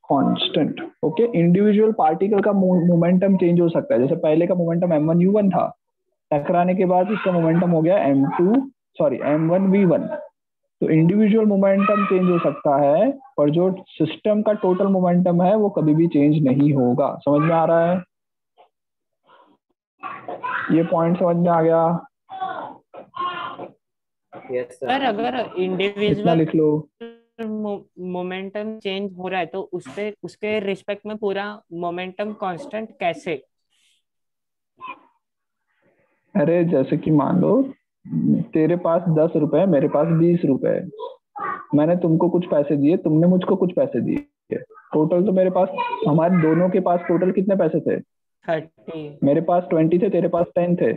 constant. Okay, individual particle का momentum change हो सकता है, जैसे पहले का मोमेंटम m1 u1 था, टकराने के बाद इसका मोमेंटम हो गया m1 v1। तो इंडिविजुअल मोमेंटम चेंज हो सकता है, पर जो सिस्टम का टोटल मोमेंटम है वो कभी भी चेंज नहीं होगा। समझ में आ रहा है? ये पॉइंट समझ में आ गया? Yes sir sir. अगर इतना इंडिविजुअल लिख लो। मोमेंटम चेंज हो रहा है तो उसके रिस्पेक्ट में पूरा मोमेंटम कांस्टेंट कैसे? अरे जैसे कि मान लो तेरे पास 10 रुपए, मेरे पास 20 रुपए, मैंने तुमको कुछ पैसे दिए, तुमने मुझको कुछ पैसे दिए, टोटल तो मेरे पास, हमारे दोनों के पास टोटल कितने पैसे थे? 30। मेरे पास 20 थे, तेरे पास 10 थे,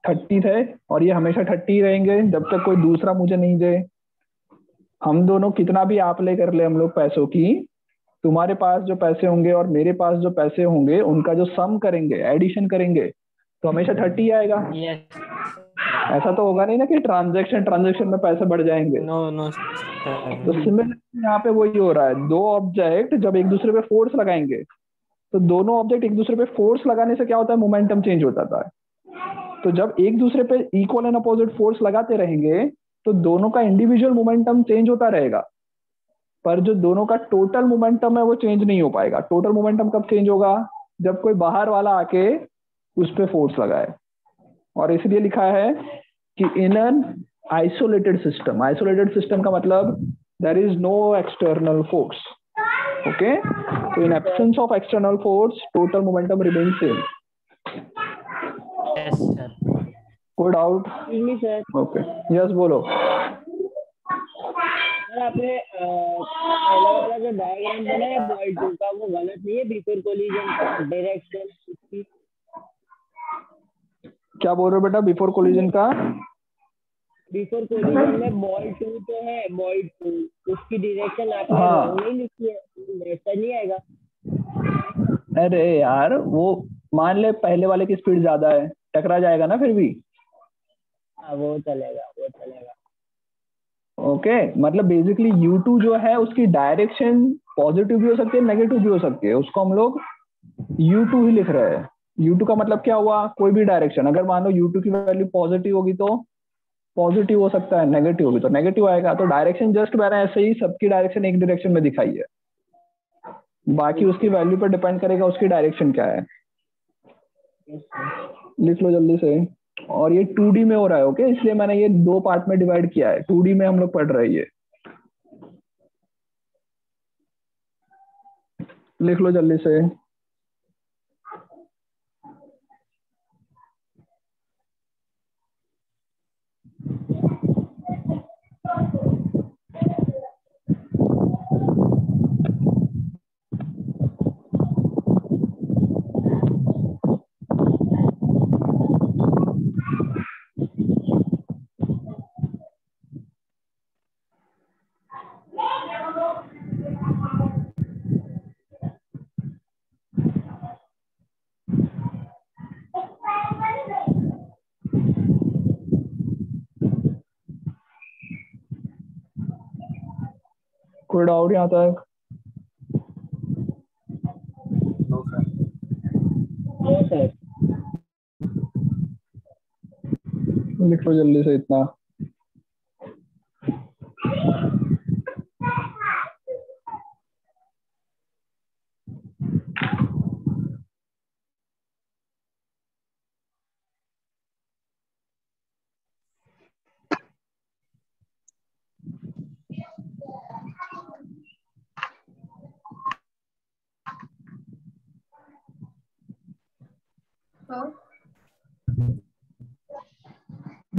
30 थे, और ये हमेशा 30 ही रहेंगे जब तक कोई दूसरा मुझे नहीं दे। हम दोनों कितना भी आप ले कर ले हम लोग पैसों की, तुम्हारे पास जो पैसे होंगे और मेरे पास जो पैसे होंगे उनका जो सम करेंगे, एडिशन करेंगे, तो हमेशा 30 आएगा। यस। ऐसा तो होगा नहीं ना कि ट्रांजैक्शन में पैसे बढ़ जाएंगे। नो नो तो सिमिलरली यहाँ पे वही हो रहा है, दो ऑब्जेक्ट जब एक दूसरे पे फोर्स लगाएंगे तो दोनों ऑब्जेक्ट एक दूसरे पे फोर्स लगाने से क्या होता है, मोमेंटम चेंज होता था। तो जब एक दूसरे पे इक्वल एंड अपोजिट फोर्स लगाते रहेंगे तो दोनों का इंडिविजुअल मोमेंटम चेंज होता रहेगा, पर जो दोनों का टोटल मोमेंटम है वो चेंज नहीं हो पाएगा। टोटल मोमेंटम कब चेंज होगा? जब कोई बाहर वाला आके उस पे फोर्स लगाए। और इसलिए लिखा है कि इन एन आइसोलेटेड सिस्टम का मतलब there is no external force. Okay, तो in absence of external force total momentum remain same. Yes sir. कोई डाउट? सर ओके, यस बोलो. सर आपने पहला वाला जो डायग्राम बनाया बॉल 2 का वो गलत नहीं है. बिफोर कोलिजन का डायरेक्शन उसकी क्या बोल रहे हो बेटा? बिफोर कोलिजन का बिफोर कोलिजन में बॉल 2 तो है, बॉल 2 उसकी डायरेक्शन आपने हाँ. रॉन्ग नहीं लिखी है, वैसा नहीं आएगा. अरे यार, वो मान ले पहले वाले की स्पीड ज्यादा है, टकरा जाएगा ना फिर भी. हाँ वो चलेगा, वो चलेगा. ओके, मतलब बेसिकली U2 जो है उसकी डायरेक्शन पॉजिटिव भी हो सकती है, नेगेटिव भी हो सकती है. उसको हम लोग U2 ही लिख रहे हैं. U2 का मतलब क्या हुआ? कोई भी डायरेक्शन. अगर मान लो U2 की वैल्यू पॉजिटिव होगी तो पॉजिटिव हो सकता है, नेगेटिव होगी तो नेगेटिव आएगा. तो डायरेक्शन जस्ट मैंने ऐसे ही सबकी डायरेक्शन एक डायरेक्शन में दिखाई है. बाकी उसकी वैल्यू पर डिपेंड करेगा उसकी डायरेक्शन क्या है. लिख लो जल्दी से. और ये 2D में हो रहा है. ओके, इसलिए मैंने ये 2 पार्ट में डिवाइड किया है. 2D में हम लोग पढ़ रहे हैं. ये लिख लो जल्दी से. कोई डाउट यहाँ तक? No sir. No sir. लिख लो जल्दी से इतना.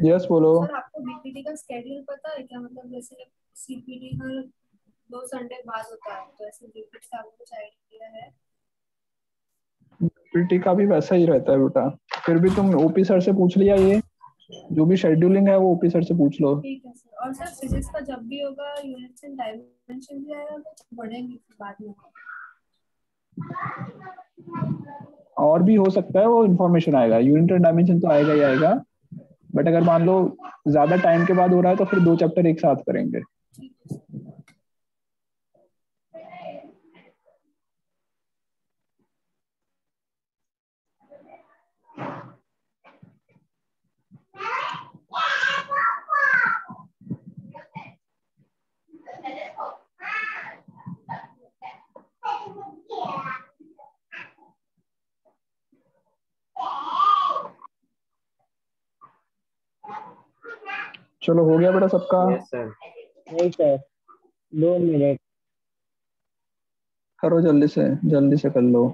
यस बोलो. सर आपको बीपीटी का स्केड्यूल पता है क्या? मतलब जैसे सीपीटी हर 2 संडे बाद होता है, तो ऐसे बीपीटी का आपको कुछ आइडिया है? पीटी का भी वैसा ही रहता है बेटा. फिर भी तुम ओपी सर से पूछ लिया. ये जो भी शेड्यूलिंग है वो ओपी सर से पूछ लो. ठीक है सर. और सर फिजिक्स का जब भी होगा यूनिट्स एंड डायमेंशन भी आएगा तो बढ़ेंगे बाद में? और भी हो सकता है, वो इन्फॉर्मेशन आएगा. यूनिट एंड डायमेंशन तो आएगा ही आएगा. बट अगर मान लो ज्यादा टाइम के बाद हो रहा है तो फिर 2 चैप्टर एक साथ करेंगे. ठीक है सर. चलो हो गया बेटा सबका? Yes sir. नहीं सर, 2 मिनट. करो जल्दी से कर लो.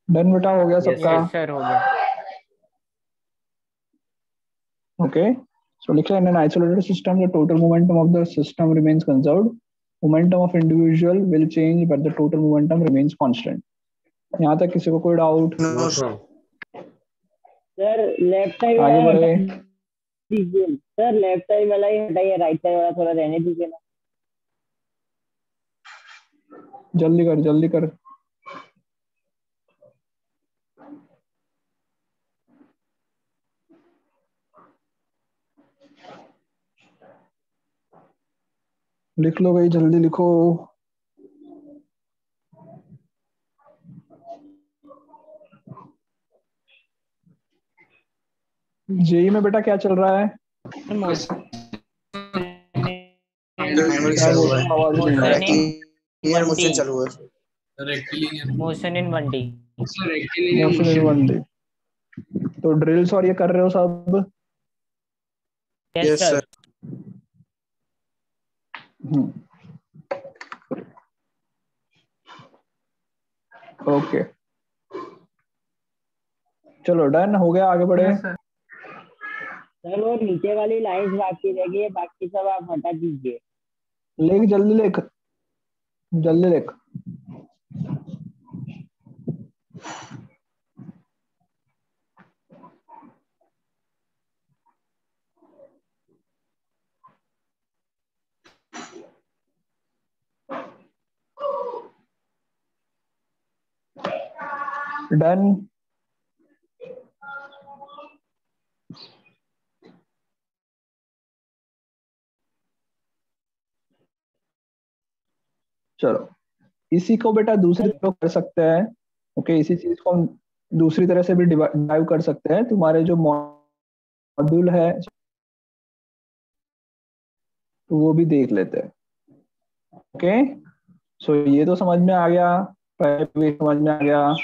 डन बेटा, हो गया सबका? यस सर, हो गया. ओके, So लिखा है, in an isolated system, the total momentum of the system remains conserved. Momentum of individual will change, but the total momentum remains constant. यहाँ तक किसी को कोई doubt? No, sir left side आगे वाला बढ़े। हटा दीजिए सर, लेफ्ट साइड वाला ही हटाइए, राइट साइड वाला थोड़ा रहने दीजिए ना। जल्दी कर, जल्दी कर। लिख लो भाई, जल्दी लिखो। जेई में बेटा क्या चल रहा है? क्या बोल रहे हो? आवाज नहीं आ रही। क्लियर मोशन चालू है। Motion in 1D। Motion in 1D। तो ड्रिल्स और ये कर रहे हो सब? Yes sir. ओके, चलो डन हो गया, आगे बढ़े। सर वो नीचे वाली लाइंस बाकी रह गई है, बाकी सब आप हटा दीजिए। लिख, जल्दी लिख, जल्दी लिख। डन। चलो इसी को बेटा दूसरी तरह कर सकते हैं। ओके, इसी चीज को हम दूसरी तरह से भी डिराइव कर सकते हैं। तुम्हारे जो मॉड्यूल है तो वो भी देख लेते हैं। ओके, सो ये तो समझ में आ गया, भी समझ में आ गया।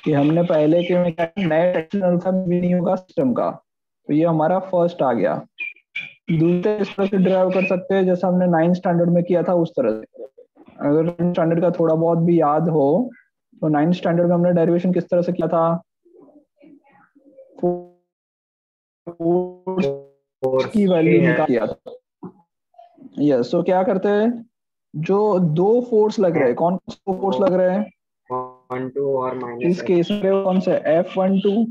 कि हमने पहले के में क्या नए टेक्सचर का भी नहीं होगा सिस्टम का, तो ये हमारा फर्स्ट आ गया। दूसरे इस तरह से ड्राइव कर सकते हैं जैसा हमने 9th स्टैंडर्ड में किया था उस तरह से। अगर 9th स्टैंडर्ड का थोड़ा बहुत भी याद हो तो 9th स्टैंडर्ड में हमने डेरिवेशन किस तरह से किया था? फोर्स की वैल्यू निकाल किया था। यस, सो क्या करते हैं, जो दो फोर्स लग रहे हैं, कौन से फोर्स लग रहे हैं 1-2 और माइनस इस केस में? कौन से? F12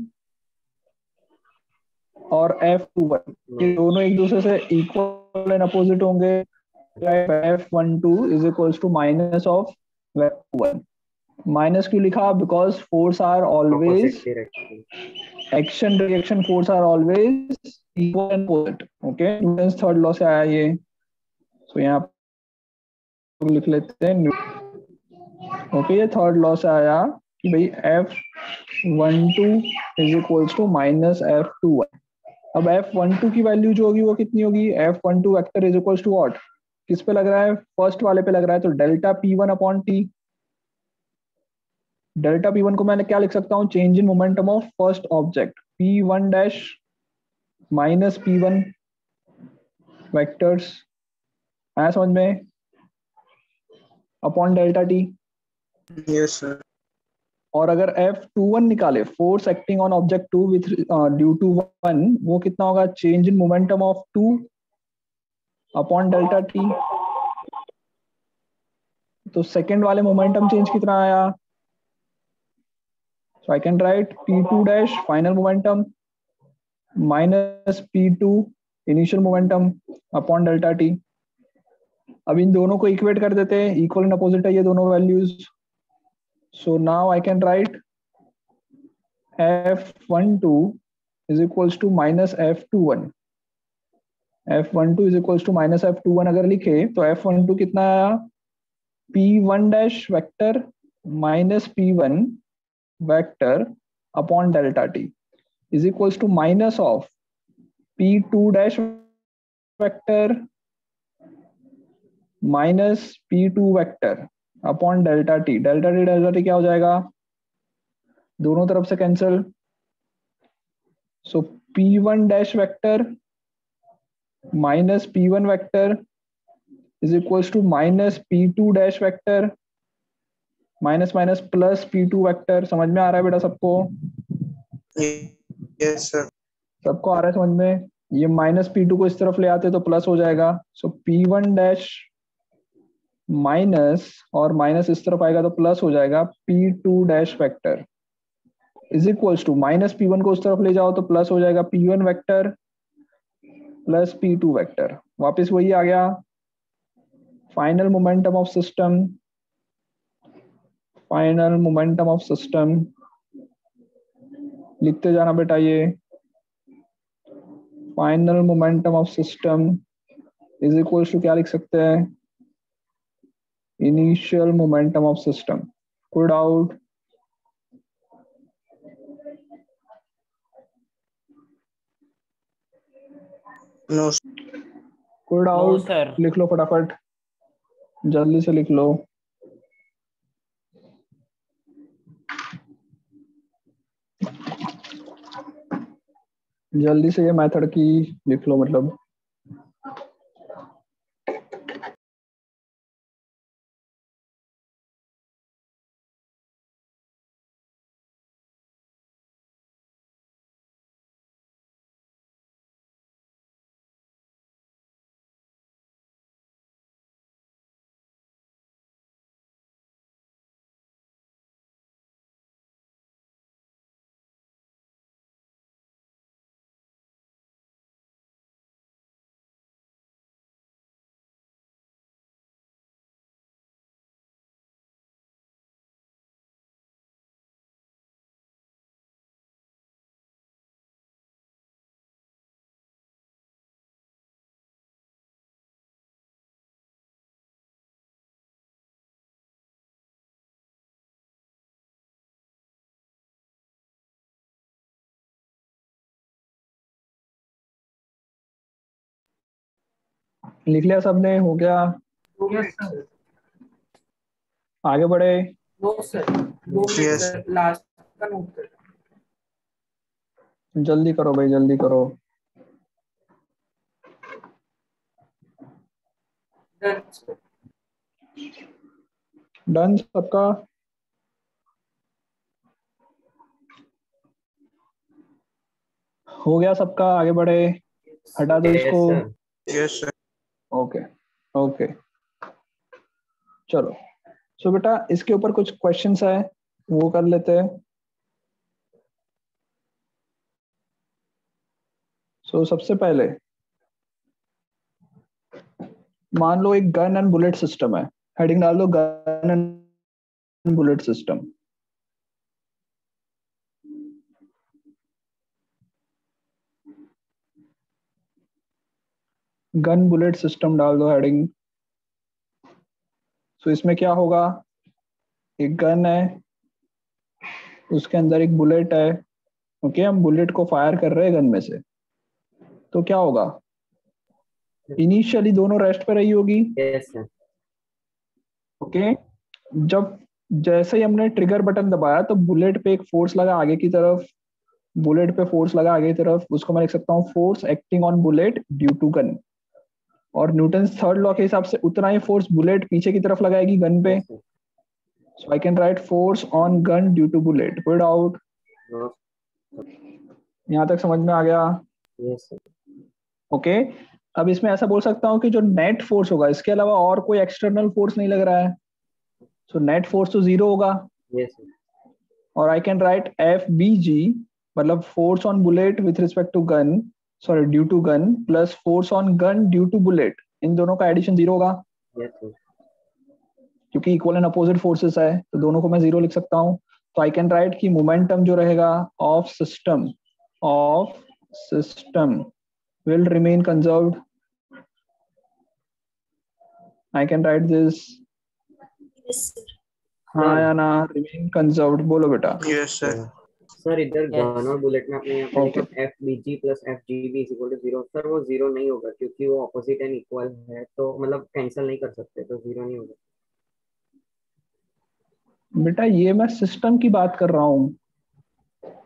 और F21, ये दोनों एक दूसरे से इक्वल एंड अपोजिट होंगे। F12 is equals to minus of F21। Minus क्यों लिखा? Because force are always, action reaction force are always equal and opposite. Okay, Newton's third law से आया ये। सो यहाँ लिख लेते हैं। ओके, ये थर्ड लॉ से आया कि भाई F12 is equals to minus F21। अब F12 की वैल्यू जो होगी वो कितनी होगी? F12 vector is equals to what? किस पे लग रहा है? फर्स्ट वाले पे लग रहा है, तो delta P1 upon T। Delta P1 को मैंने क्या लिख सकता हूँ? Change in momentum of first object, P1 dash minus P1 vectors, आया समझ में? Upon delta T। Yes sir. और अगर F21 निकाले, force acting on object 2 with due to 1, वो कितना होगा? Change in momentum of 2 upon delta T। तो सेकंड वाले मोमेंटम चेंज कितना आया? So I can write P2 dash final momentum minus P2 initial momentum upon delta T। अब इन दोनों को इक्वेट कर देते हैं, इक्वल एंड अपोजिट है ये दोनों values. So now I can write F12 is equals to minus F21। F12 is equals to minus F21 अगर लिखे तो F12 कितना आया? P1 dash vector minus P1 vector upon delta T is equals to minus of P2 dash vector minus P2 vector upon delta T। Delta T क्या हो जाएगा? दोनों तरफ से cancel. So P1 dash vector minus P1 vector is equals to minus P2 dash vector minus minus plus P2 vector. समझ में आ रहा है बेटा सबको? Yes sir. सबको आ रहा है समझ में? ये माइनस P2 को इस तरफ ले आते तो प्लस हो जाएगा। सो P1 डैश माइनस और माइनस इस तरफ आएगा तो प्लस हो जाएगा P2 dash vector is equals to minus P1 को उस तरफ ले जाओ तो प्लस हो जाएगा P1 vector plus P2 vector. वापस वही आ गया। Final momentum of system, final momentum of system लिखते जाना बेटा। ये final momentum of system is equals to क्या लिख सकते हैं? Initial momentum of system. कोई डाउट? नो कोई नो डाउट? सर। लिख लो फटाफट, जल्दी से लिख लो। जल्दी से ये मेथड की लिख लो मतलब। लिख लिया सबने? हो गया? Yes sir. आगे बढ़े। No sir, 2 minute yes sir, last का नोट कर। जल्दी करो भाई, जल्दी करो। Done sir. डन सबका? हो गया सबका? आगे बढ़े। हटा दो इसको। Yes sir. ओके ओके चलो। सो बेटा इसके ऊपर कुछ क्वेश्चंस है, वो कर लेते हैं। सो सबसे पहले मान लो एक गन एंड बुलेट सिस्टम है। हेडिंग डाल दो gun and bullet system. Gun bullet system डाल दो हेडिंग। सो इसमें क्या होगा? एक गन है, उसके अंदर एक बुलेट है। ओके, हम बुलेट को फायर कर रहे हैं गन में से, तो क्या होगा? इनिशियली दोनों रेस्ट पे रही होगी। Yes sir. ओके, जब जैसे ही हमने ट्रिगर बटन दबाया तो बुलेट पे एक फोर्स लगा आगे की तरफ। बुलेट पे फोर्स लगा आगे की तरफ, उसको मैं लिख सकता हूँ force acting on bullet due to gun. और न्यूटन थर्ड लॉ के हिसाब से उतना ही फोर्स बुलेट पीछे की तरफ लगाएगी गन पे। So I can write force on gun due to bullet. कोई डाउट? यहाँ तक समझ में आ गया? Yes sir. ओके, अब इसमें ऐसा बोल सकता हूँ कि जो नेट फोर्स होगा इसके अलावा और कोई एक्सटर्नल फोर्स नहीं लग रहा है, सो नेट फोर्स तो जीरो होगा। Yes sir. और आई कैन राइट FBG, मतलब force on bullet with respect to gun, sorry due to gun, plus force on gun due to bullet, इन दोनों का एडिशन जीरो होगा यस सर। क्योंकि equal and opposite forces है, तो दोनों को मैं जीरो लिख सकता हूँ। तो आई कैन राइट कि मोमेंटम जो रहेगा of system will remain conserved. I can write this. Yes, sir. हाँ या ना? remain conserved बोलो बेटा। Yes sir. सर इधर गन और बुलेट में आपने यहाँ पे Okay. लिखा FBG plus FGB is equal to 0। Sir वो 0 नहीं होगा क्योंकि वो ऑपोजिट एंड इक्वल है, तो मतलब कैंसिल नहीं कर सकते, तो 0 नहीं होगा। बेटा ये मैं सिस्टम की बात कर रहा हूँ,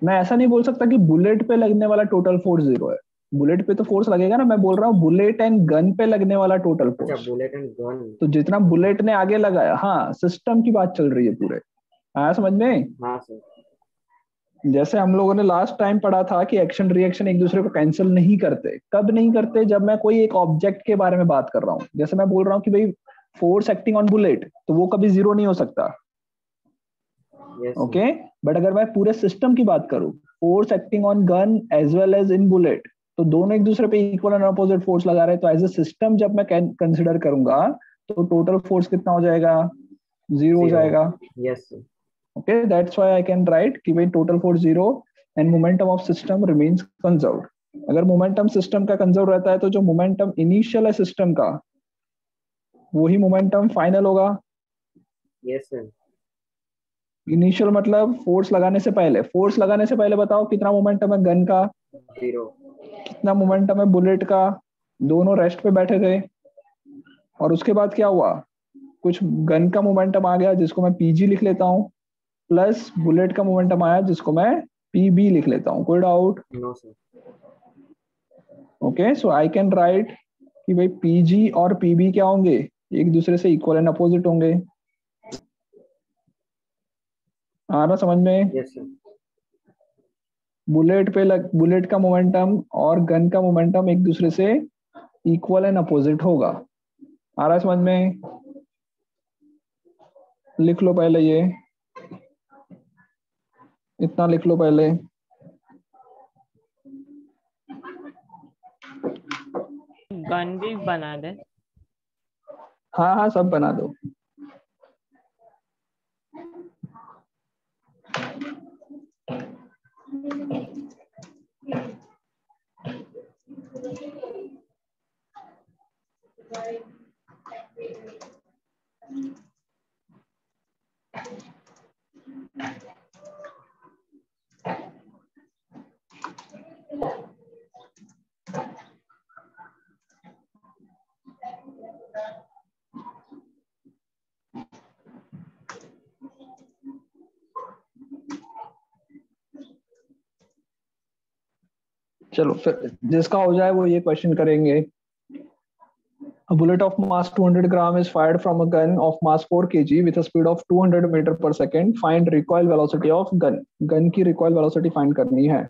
मैं ऐसा नहीं बोल सकता कि बुलेट पे लगने वाला टोटल फोर्स जीरो है। बुलेट पे तो फोर्स लगेगा ना, मैं बोल रहा हूँ बुलेट एंड गन पे लगने वाला टोटल अच्छा, फोर्स। Bullet and gun. तो जितना बुलेट ने आगे लगाया, हाँ सिस्टम की बात चल रही है पूरे। आया समझ में? हाँ सर। जैसे हम लोगों ने लास्ट टाइम पढ़ा था कि एक्शन रिएक्शन एक दूसरे को कैंसिल नहीं करते। कब नहीं करते? जब मैं कोई एक ऑब्जेक्ट के बारे में बात कर रहा हूँ। जैसे मैं बोल रहा हूँ कि भाई फोर्स एक्टिंग ऑन बुलेट, तो वो कभी जीरो नहीं हो सकता। ओके, बट अगर मैं पूरे सिस्टम की बात करूं, force acting on gun as well as in bullet, तो दोनों एक दूसरे पे इक्वल एंड अपोजिट फोर्स लगा रहे हैं, तो एज ए सिस्टम जब मैं कंसिडर करूंगा तो टोटल फोर्स कितना हो जाएगा? जीरो हो जाएगा। Yes. Okay, that's why I can write कि भाई total force zero and momentum of system remains conserved. अगर momentum system का conserve रहता है तो जो momentum initial है system का वही momentum final होगा। Yes sir. initial मतलब force लगाने से पहले। force लगाने से पहले बताओ कितना momentum है गन का? 0। कितना momentum है बुलेट का? दोनों रेस्ट पे बैठे थे और उसके बाद क्या हुआ? कुछ गन का मोमेंटम आ गया जिसको मैं पीजी लिख लेता हूँ, प्लस बुलेट का मोमेंटम आया जिसको मैं पीबी लिख लेता हूँ। कोई doubt? No sir. Okay, so I can write कि भाई पीजी और पीबी क्या होंगे? एक दूसरे से इक्वल एंड अपोजिट होंगे। आ रहा समझ में? Yes sir. बुलेट का मोमेंटम और गन का मोमेंटम एक दूसरे से इक्वल एंड अपोजिट होगा। आ रहा समझ में? लिख लो पहले ये, इतना लिख लो पहले। गन भी बना दे। हाँ हाँ, सब बना दो। चलो फिर जिसका हो जाए वो ये क्वेश्चन करेंगे। A bullet of mass 200 gram is fired from a gun of mass 4 kg with a speed of 200 meter per second. Find recoil velocity of gun. Gun की recoil velocity find करनी है।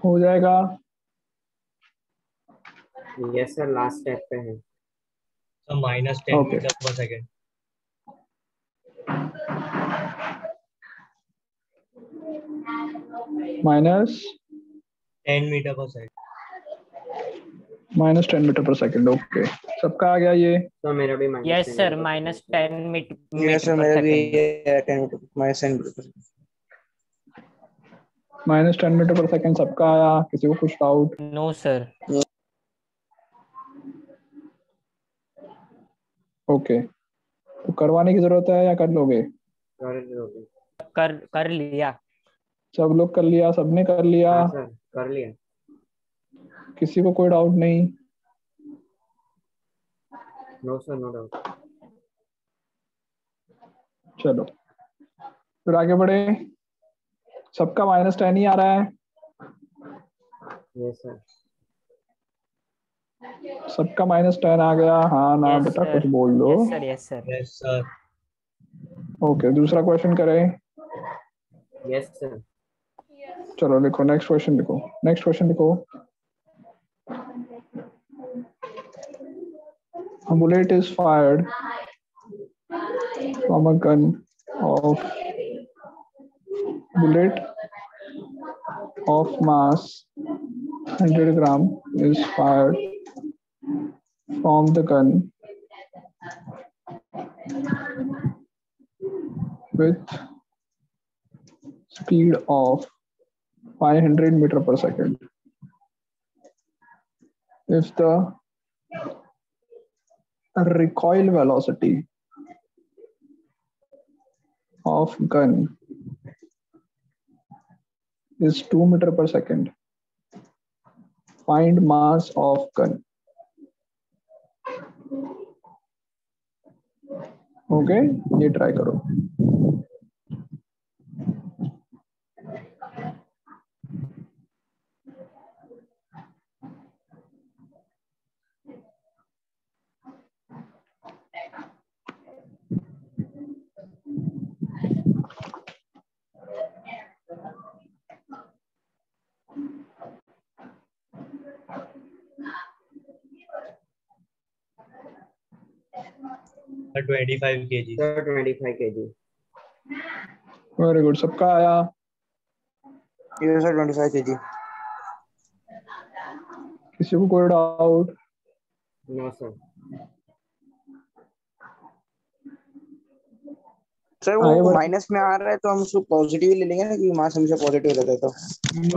हो जाएगा। यस सर, लास्ट स्टेप पे है। So -10 Okay. meter per second. Minus 10 meter per second. -10 metre per second. Okay, सबका आ गया ये? तो मेरा भी -10 yes sir, -10 yes sir, metre मेरा पर भी सेकंड। 10 मीटर -10 मीटर पर -10 मीटर पर सेकंड सबका आया। किसी को कुछ डाउट? No sir. ओके, तो करवाने की जरूरत है या कर लोगे? कर लिया। सब लोग कर लिया? सबने कर लिया? हाँ सर, कर लिया। किसी को कोई डाउट नहीं? No sir, no doubt. चलो फिर आगे बढ़े। सबका -10 ही आ रहा है? Yes sir. सबका -10 आ गया? हाँ ना बेटा, कुछ बोल दो। Yes sir, yes sir. Yes sir. Okay, दूसरा क्वेश्चन करें। Yes sir. चलो लिखो, नेक्स्ट क्वेश्चन लिखो, नेक्स्ट क्वेश्चन लिखो। A bullet is fired from a gun of bullet of mass 100 gram is fired from the gun with speed of 500 meter per second. If the recoil velocity of gun is 2 meter per second, find mass of gun. Okay, ये try करो. Sir, 25 kg. Sir, 25 kg. Very good, सबका आया. ये sir 25 kg. किसी को कोई doubt? No sir. Sir वो minus में आ रहा है तो हम उसको पॉजिटिव ले लेंगे ना, क्योंकि मास हमेशा पॉजिटिव रहता है. तो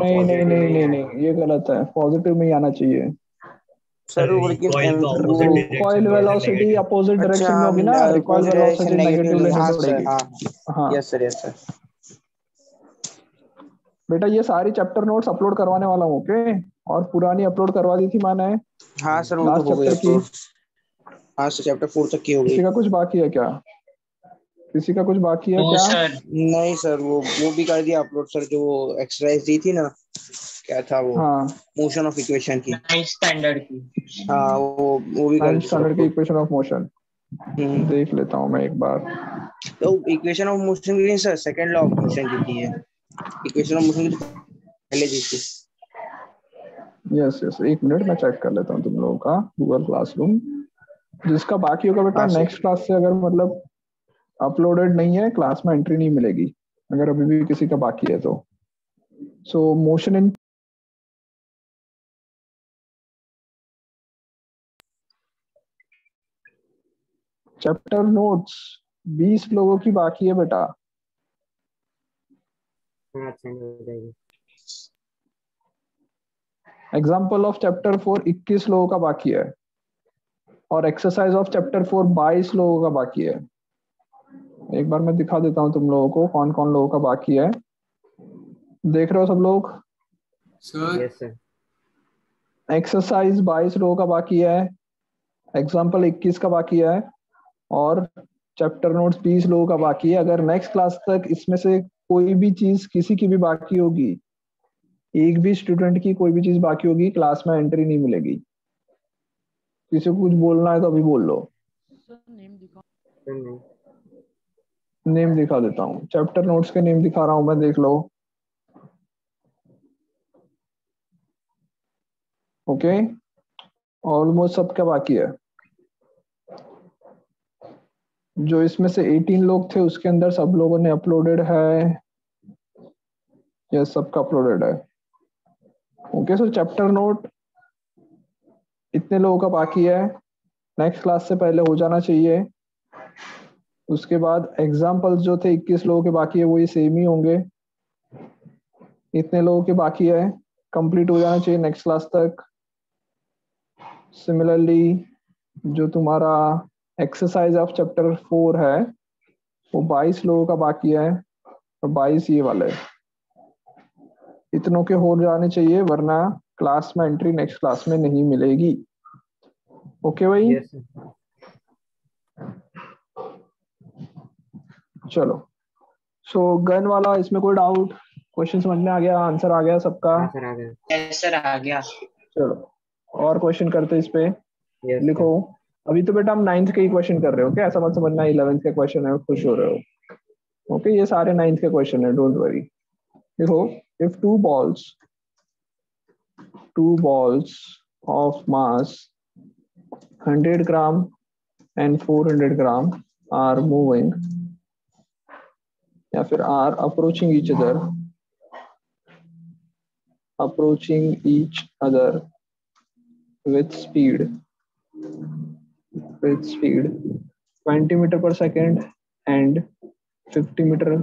नहीं नहीं नहीं नहीं नहीं, ये गलत है. पॉजिटिव में ही आना चाहिए. सर वो रिकॉइल वेलोसिटी अपोजिट डायरेक्शन में होगी ना. रिकॉइल वेलोसिटी नेगेटिव लेनी पड़ेगी. हाँ यस सर, यस सर. बेटा ये सारी चैप्टर नोट्स अपलोड करवाने वाला हूँ. ओके, और पुरानी अपलोड करवा दी थी मैंने. हाँ सर, वो तो हो गई अपलोड. हाँ सर, चैप्टर 4 तक की हो गई. किसी का कुछ बाकी है क्या? किसी का कुछ बाकी है क्या? सर नहीं सर, वो भी कर दिया अपलोड सर. जो एक्सरसाइज दी थी ना, क्या था वो? हाँ, मोशन ऑफ इक्वेशन की. 9th स्टैंडर्ड की. हाँ, वो भी कर 9th दी स्टैंडर्ड की इक्वेशन ऑफ मोशन. हम्म. देख लेता हूँ मैं एक बार. तो इक्वेशन ऑफ मोशन की नहीं sir, second law of motion की थी है. इक्वेशन ऑफ मोशन की पहले दी थी. यस यस, एक मिनट मैं चेक कर लेता हूँ तुम लोगों का गूगल क्लासरूम. जिसका बाकी होगा बेटा, हाँ, नेक्स्ट क्लास से अगर मतलब अपलोडेड नहीं है, क्लास में एंट्री नहीं मिलेगी. अगर अभी भी किसी का बाकी है तो. सो मोशन इन चैप्टर नोट्स 20 लोगों की बाकी है बेटा. हाँ, सेंड हो जाएगी. एग्जाम्पल ऑफ चैप्टर 4 21 लोगों का बाकी है. और एक्सरसाइज ऑफ चैप्टर 4 22 लोगों का बाकी है. एक बार मैं दिखा देता हूँ तुम लोगों को कौन कौन लोगों का बाकी है. देख रहे हो सब लोग? Yes sir. एक्सरसाइज 22 लोगों का बाकी है. एग्जाम्पल 21 का बाकी है. और चैप्टर नोट्स 20 लोगों का बाकी है. अगर नेक्स्ट क्लास तक इसमें से कोई भी चीज किसी की भी बाकी होगी, एक भी स्टूडेंट की कोई भी चीज बाकी होगी, क्लास में एंट्री नहीं मिलेगी. किसी को कुछ बोलना है तो अभी बोल लो. नेम दिखा देता हूँ. चैप्टर नोट्स के नेम दिखा रहा हूँ मैं, देख लो. ओके, ऑलमोस्ट सबका बाकी है. जो इसमें से 18 लोग थे उसके अंदर सब लोगों ने अपलोडेड है. यस, सबका अपलोडेड है. ओके, सो चैप्टर नोट इतने लोगों का बाकी है. नेक्स्ट क्लास से पहले हो जाना चाहिए. उसके बाद एग्जाम्पल्स जो थे 21 लोगों के बाकी है, वो ये सेम ही होंगे. इतने लोगों के बाकी है, कंप्लीट हो जाना चाहिए नेक्स्ट क्लास तक. सिमिलरली जो तुम्हारा एक्सरसाइज ऑफ चैप्टर 4 है वो 22 लोगों का बाकी है. और 22 ये वाले इतनों के हो जाने चाहिए, वरना क्लास में एंट्री नेक्स्ट क्लास में नहीं मिलेगी. ओके भाई? Yes sir. चलो. सो गन वाला इसमें कोई डाउट? क्वेश्चन समझ में आ गया? आंसर आ गया सबका? हाँ सर, आ गया. यस सर, आ गया. चलो और क्वेश्चन करते इस पे. Yes लिखो. अभी तो बेटा हम 9th के ही क्वेश्चन कर रहे हो क्या? ऐसा मत समझना 11th के क्वेश्चन है खुश हो रहे हो. ओके, ये सारे 9th के क्वेश्चन है, डोंट वरी. देखो, if two balls of mass 100 gram and 400 gram are moving या फिर are approaching each other with speed 20 meter per second and 50 meter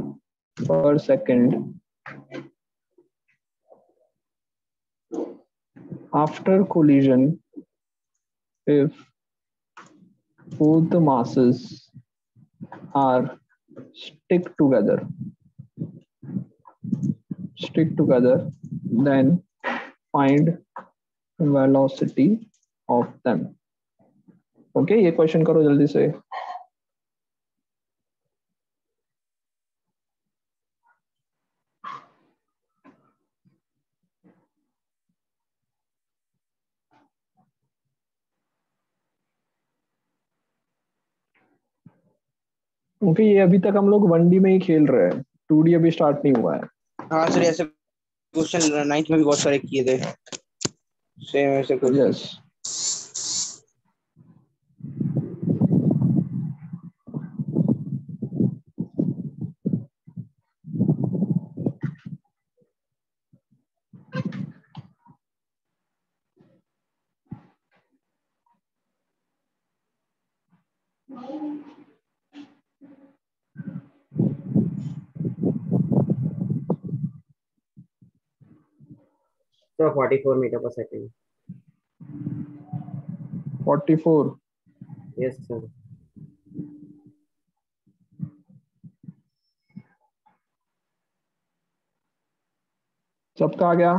per second. After collision, if both the masses are stick together, then find velocity of them. Okay, ये question करो जल्दी से. Okay, ये अभी तक हम लोग 1D में ही खेल रहे हैं, 2D अभी स्टार्ट नहीं हुआ है. हाँ सर, ऐसे क्वेश्चन 9th में भी बहुत सारे किए थे, सेम ऐसे question. Yes. So 44 meter per second. 44. Yes sir. सबका आ गया?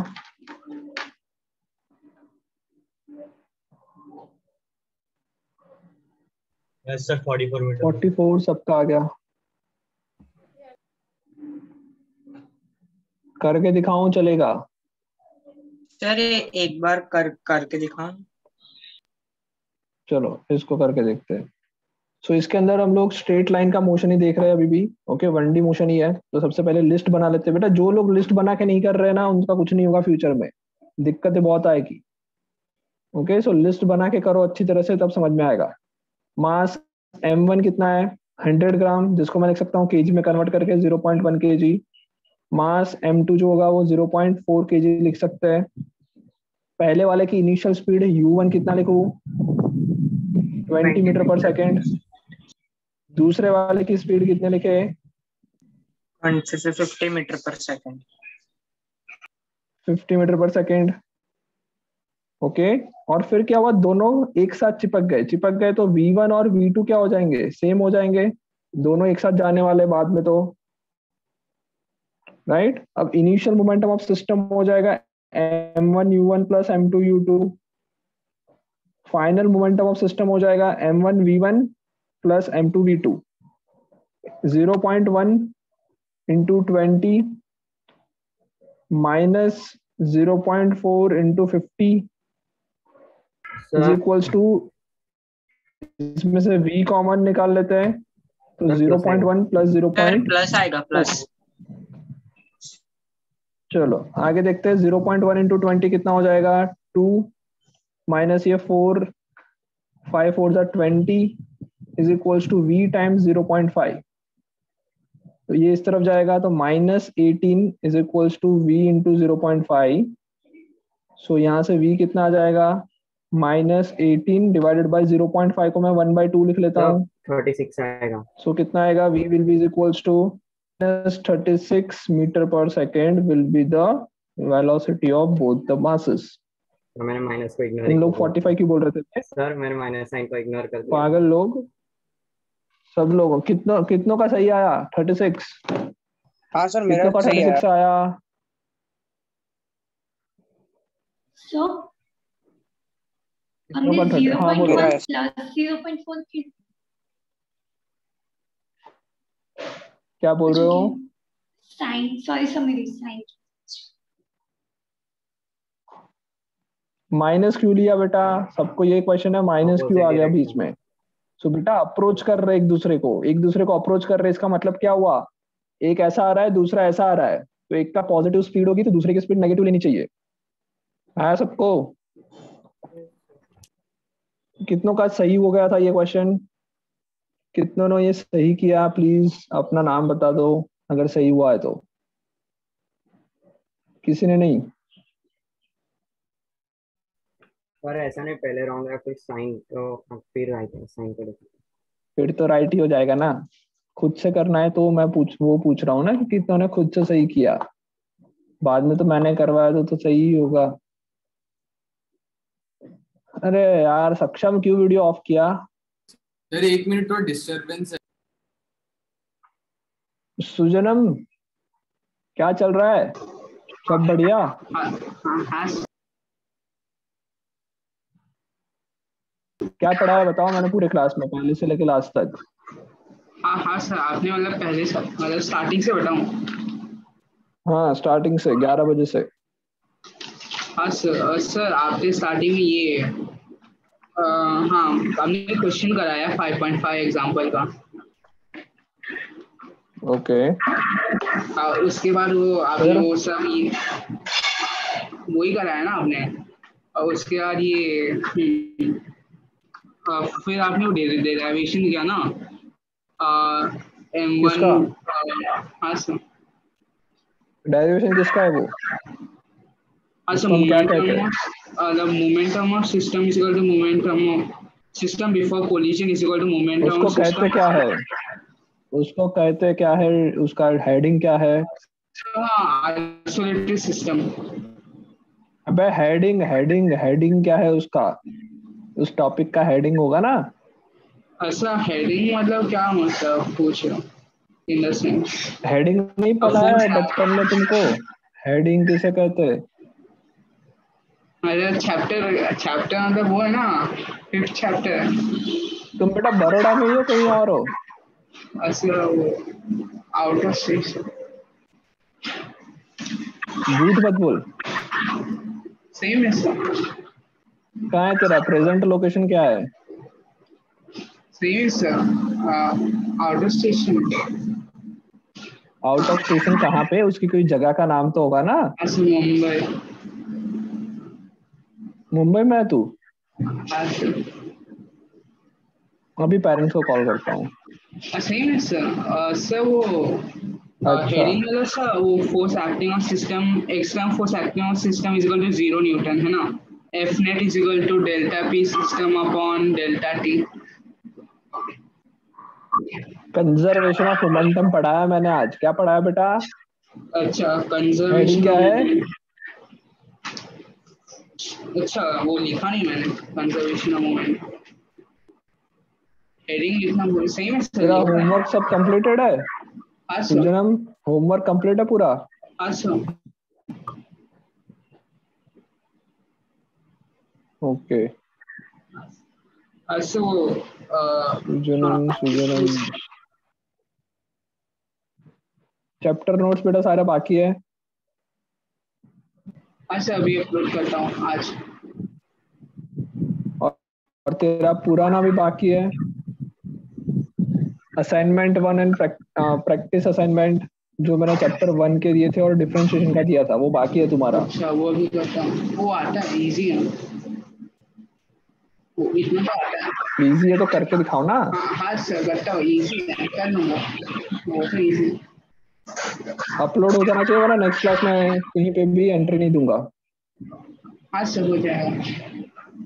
Yes sir 44 metre. 44 सबका आ गया. करके दिखाऊं चलेगा? सर एक बार करके दिखाओ. चलो इसको करके देखते हैं. सो इसके अंदर हम लोग स्ट्रेट लाइन का मोशन ही देख रहे हैं अभी भी. ओके, 1D मोशन ही है. तो सबसे पहले लिस्ट बना लेते हैं. बेटा जो लोग लिस्ट बना के नहीं कर रहे हैं ना, उनका कुछ नहीं होगा फ्यूचर में, दिक्कतें बहुत आएगी. ओके, सो लिस्ट बना के करो अच्छी तरह से, तब समझ में आएगा. मास m1 कितना है? 100 ग्राम, जिसको मैं लिख सकता हूँ केजी में कन्वर्ट करके 0.1 kg. मास m2 जो होगा वो 0.4 kg लिख सकते हैं. पहले वाले की इनिशियल स्पीड u1 कितना लिखूं? 20 मीटर पर सेकेंड. दूसरे वाले की स्पीड कितने लिखे? 50 मीटर पर सेकंड. 50 मीटर पर सेकेंड. ओके, और फिर क्या हुआ? दोनों एक साथ चिपक गए तो v1 और v2 क्या हो जाएंगे? सेम हो जाएंगे. दोनों एक साथ जाने वाले बाद में, तो राइट. अब इनिशियल मोमेंटम ऑफ सिस्टम हो जाएगा m1 u1 plus m2 u2. Final momentum of system हो जाएगा m1 v1 plus m2 v2. 0.1 into 20 minus 0.4 into 50 is equals to, इसमें से v कॉमन निकाल लेते हैं, तो 0.1 प्लस 0. प्लस आएगा प्लस. चलो आगे देखते हैं. 0.1 into 20 कितना हो जाएगा? 2 माइनस ये 4, 5 4 जा 20 is equals to v times 0.5. तो ये इस तरफ जाएगा, तो -18 is equals to v into 0.5. So यहाँ से v कितना आ जाएगा? -18 डिवाइडेड बाई 0.5 को मैं 1/2 लिख लेता हूँ. 36 आएगा. सो कितना आएगा? v will be is equals to -36 metre पर second will be the velocity of both the masses. तो मैंने माइनस को इग्नोर. तुम लोग 45 क्यों बोल रहे थे सर? मैंने माइनस साइन को इग्नोर कर दिया. पागल लोग सब लोग. कितनों का सही आया? 36. हाँ सर, मेरा कितनों का सही 36 आया? So कितनों हमने का 30? हाँ बोलो. 0.1 प्लस 0.4 की क्या बोल रहे हो? साइन, सॉरी सर, मेरी साइन. माइनस क्यों लिया बेटा? सबको ये क्वेश्चन है, माइनस क्यों आ गया बीच में? सो बेटा अप्रोच कर रहे एक दूसरे को अप्रोच कर रहे. इसका मतलब क्या हुआ? एक ऐसा आ रहा है, दूसरा ऐसा आ रहा है, तो एक का पॉजिटिव स्पीड होगी तो दूसरे की स्पीड नेगेटिव लेनी चाहिए. आया सबको? कितनों का सही हो गया था ये क्वेश्चन? कितनों ने ये सही किया? प्लीज अपना नाम बता दो. अगर सही हुआ है तो। किसी ने नहीं? पर ऐसा नहीं पहले रॉन्ग है फिर साइन तो फिर राइट है, साइन कर देते फिर तो राइट ही हो जाएगा ना। खुद से करना है तो मैं पूछ रहा हूँ ना कि तूने खुद से सही किया, बाद में तो मैंने करवाया तो सही ही होगा। अरे यार सक्षम क्यों वीडियो ऑफ किया? सर 1 मिनट तो डिस्टरबेंस है। सुजनम क्या चल रहा है? सब बढ़िया? क्या पढ़ा है बताओ, मैंने पूरे क्लास में पहले से लेके लास्ट तक। हाँ सर, आपने मतलब पहले मतलब स्टार्टिंग से बताऊं? हाँ स्टार्टिंग से 11 बजे से। हाँ सर आपने स्टार्टिंग में ये हाँ आपने क्वेश्चन कराया 5.5 एग्जाम्पल का। ओके उसके बाद वो आपने वो सब ये वही कराया ना आपने, और उसके बाद ये फिर आपने वो डेरिवेशन किया ना किसका? M1। हाँ सर। डेरिवेशन किसका है वो? अच्छा, हम क्या कहते हैं? Momentum of system is equal to momentum of system before collision is equal to momentum उसको ऑफ कहते सिस्टम। क्या है? उसको कहते क्या है? उसका हेडिंग क्या है? Isolated system. अबे हेडिंग हेडिंग हेडिंग क्या है उसका? उस टॉपिक का हेडिंग होगा ना। ऐसा हेडिंग मतलब क्या मतलब पूछ रहा हूँ इन द सेंस। हेडिंग नहीं पढ़ा है बचपन में तुमको? हेडिंग किसे कहते हैं? अरे चैप्टर मतलब वो है ना 5th चैप्टर। तुम बेटा बड़ोड़ा में ही हो कहीं और हो? ऐसा वो आउट ऑफ स्टेशन। झूठ मत बोल। सही में सर? कहाँ है तेरा प्रेजेंट लोकेशन क्या है? सही में sir, out of station. Out of station कहाँ पे? उसकी कोई जगह का नाम तो होगा ना। ऐसे मुंबई। मुंबई में है तू? ऐसे अभी पेरेंट्स को कॉल करता हूँ। सही में सर। सर वो अच्छा हेडिंग वाला सर वो force acting on system, external force acting on system is equal to 0 newton है ना। F net is equal to delta P system upon delta T. Conservation of momentum पढ़ा है मैंने आज। क्या पढ़ा है बेटा? अच्छा, हेडिंग कंजर्वेशन क्या है? अच्छा वो लिखा नहीं मैंने, कंजर्वेशन ऑफ मोमेंट हेडिंग लिखना भूल। सही में सर तेरा लिखा है। होमवर्क सब कंप्लीटेड है? हाँ सर। सुजनम होमवर्क कंप्लीट है पूरा? हाँ सर। ओके अच्छा वो सुजनम चैप्टर नोट्स बेटा सारा बाकी है। अच्छा अभी अपलोड करता हूँ आज। और तेरा पुराना भी बाकी है। असाइनमेंट 1 एंड प्रैक्टिस असाइनमेंट जो मैंने चैप्टर 1 के दिए थे और डिफरेंशिएशन का दिया था वो बाकी है तुम्हारा। अच्छा वो भी करता हूँ, वो आता है इजी है, वो इतना तो आता है। इजी है तो करके दिखाओ ना। हाँ सर करता हूँ, इजी है कर लूँगा, वो तो इजी। अपलोड हो जाना चाहिए वरना नेक्स्ट क्लास में कहीं पे भी एंट्री नहीं दूंगा। हाँ सर हो जाएगा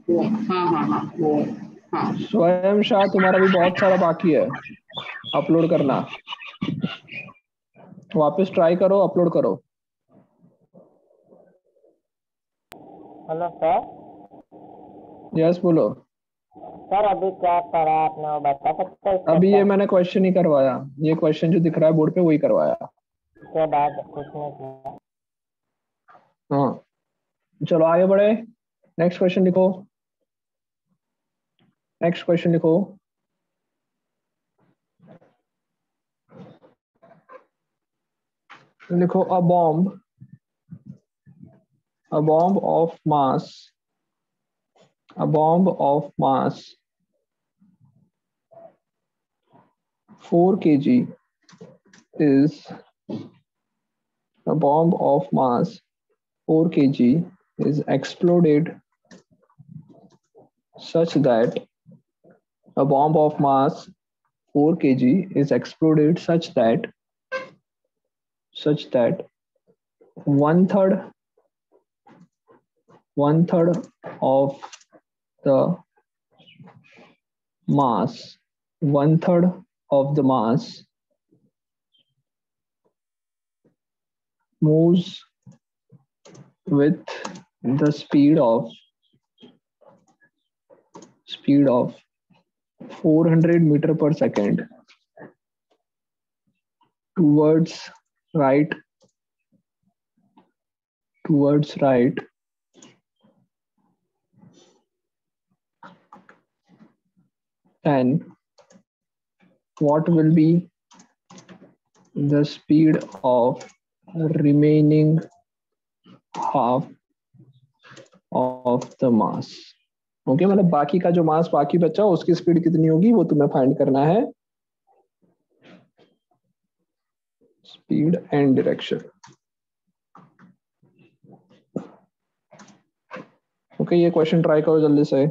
वो। हाँ वो हाँ। स्वयं शाह तुम्हारा भी बहुत सारा बाकी है अपलोड करना। वापस ट्राई करो, अपलोड करो। Hello sir. यस बोलो। सर अभी क्या पढ़ा आपने वो बता सकते हैं? अभी ये मैंने क्वेश्चन ही करवाया, ये क्वेश्चन जो दिख रहा है बोर्ड पे वही करवाया। उसके बाद कुछ नहीं किया। हाँ चलो आगे बढ़े। नेक्स्ट क्वेश्चन लिखो। नेक्स्ट क्वेश्चन लिखो। लिखो a bomb of mass 4 kg is a bomb of mass 4 kg is exploded such that a bomb of mass 4 kg is exploded such that such that one third of the mass, one third of the mass moves with the speed of 400 meter per second towards right, and what will be the speed of remaining half of the mass? Okay, मतलब बाकी का जो मास बाकी बचा उसकी speed कितनी होगी वो तुम्हें फाइंड करना है, स्पीड एंड डायरेक्शन। ओके, ये क्वेश्चन ट्राई करो जल्दी से।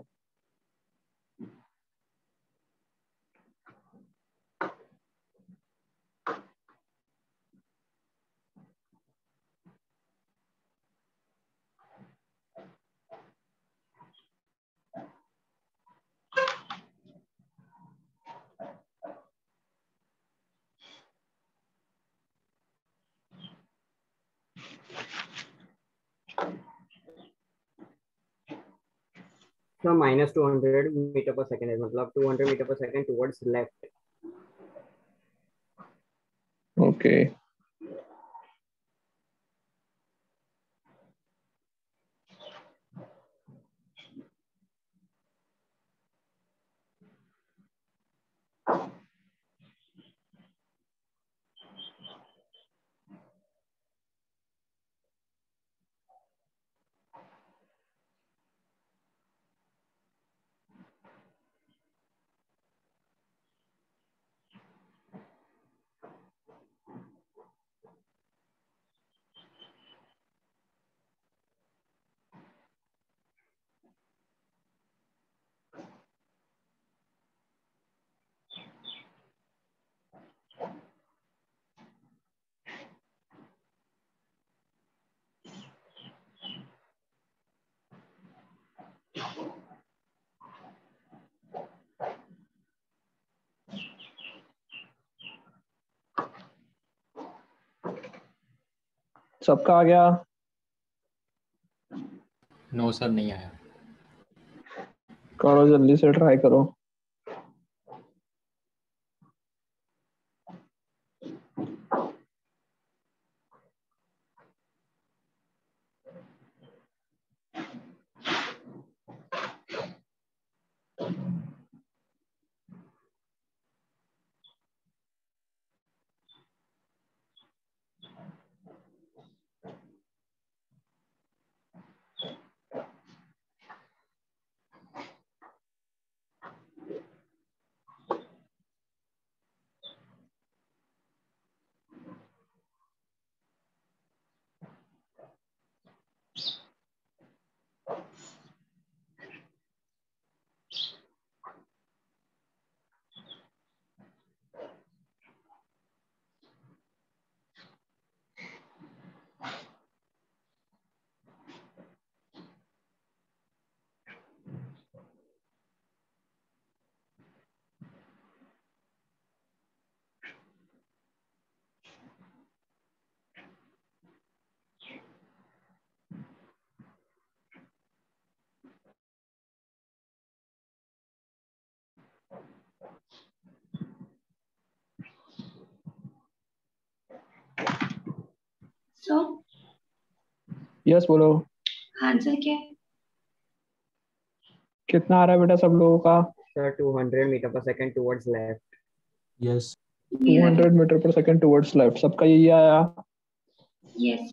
So minus 200 meter per second है, मतलब 200 meter per second towards left. Okay, सबका आ गया? नो सर नहीं आया। करो जल्दी से, ट्राई करो। So, यस बोलो, आंसर क्या है? कितना आ रहा है बेटा सब लोगों का? Sir, 200 meter per second towards left. Yes 200 metre per second towards left, सबका यही आया? यस।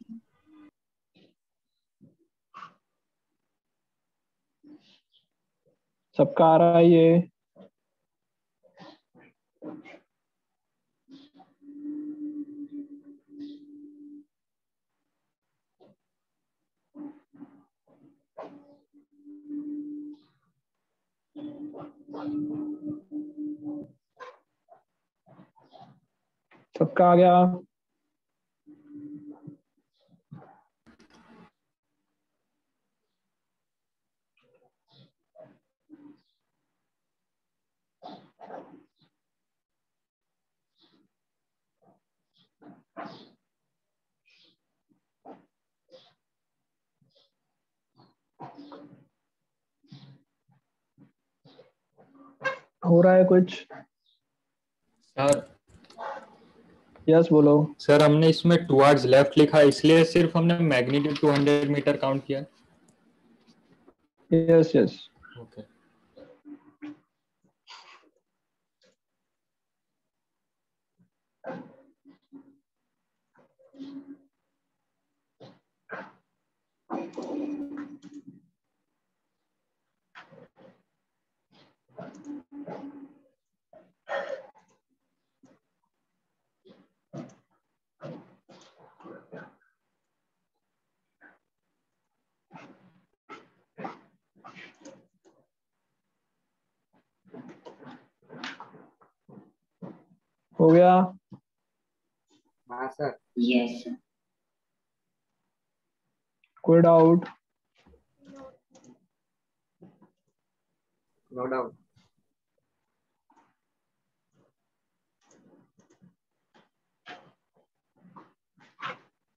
सबका आ रहा है ये? सबका आ गया? हो रहा है कुछ? सर यस बोलो। सर हमने इसमें टुवर्ड्स लेफ्ट लिखा है, इसलिए सिर्फ हमने मैग्नीट्यूड 200 मीटर काउंट किया। Yes yes. ओके। हो गया? हाँ सर। Yes sir. कोई डाउट? No doubt.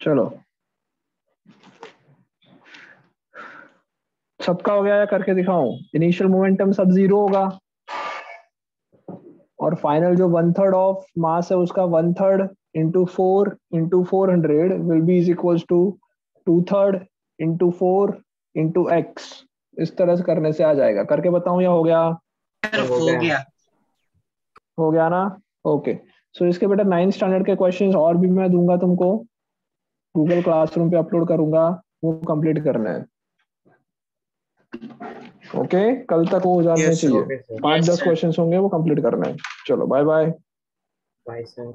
चलो सबका हो गया या करके दिखाऊं? इनिशियल मोमेंटम सब 0 होगा और फाइनल जो 1/3 ऑफ मास है उसका 1/3 into 4 into 400 will be is equals to 2/3 into 4 into x। इस तरह से करने से आ जाएगा। करके बताऊं या हो गया? हो गया। हो गया ना? ओके। सो इसके बेटा 9th स्टैंडर्ड के क्वेश्चंस और भी मैं दूंगा तुमको, गूगल क्लासरूम पे अपलोड करूंगा, वो कंप्लीट करना है। ओके कल तक वो हो जाने चाहिए। 5-10 क्वेश्चंस होंगे वो कंप्लीट करना है। चलो बाय बाय। Bye sir.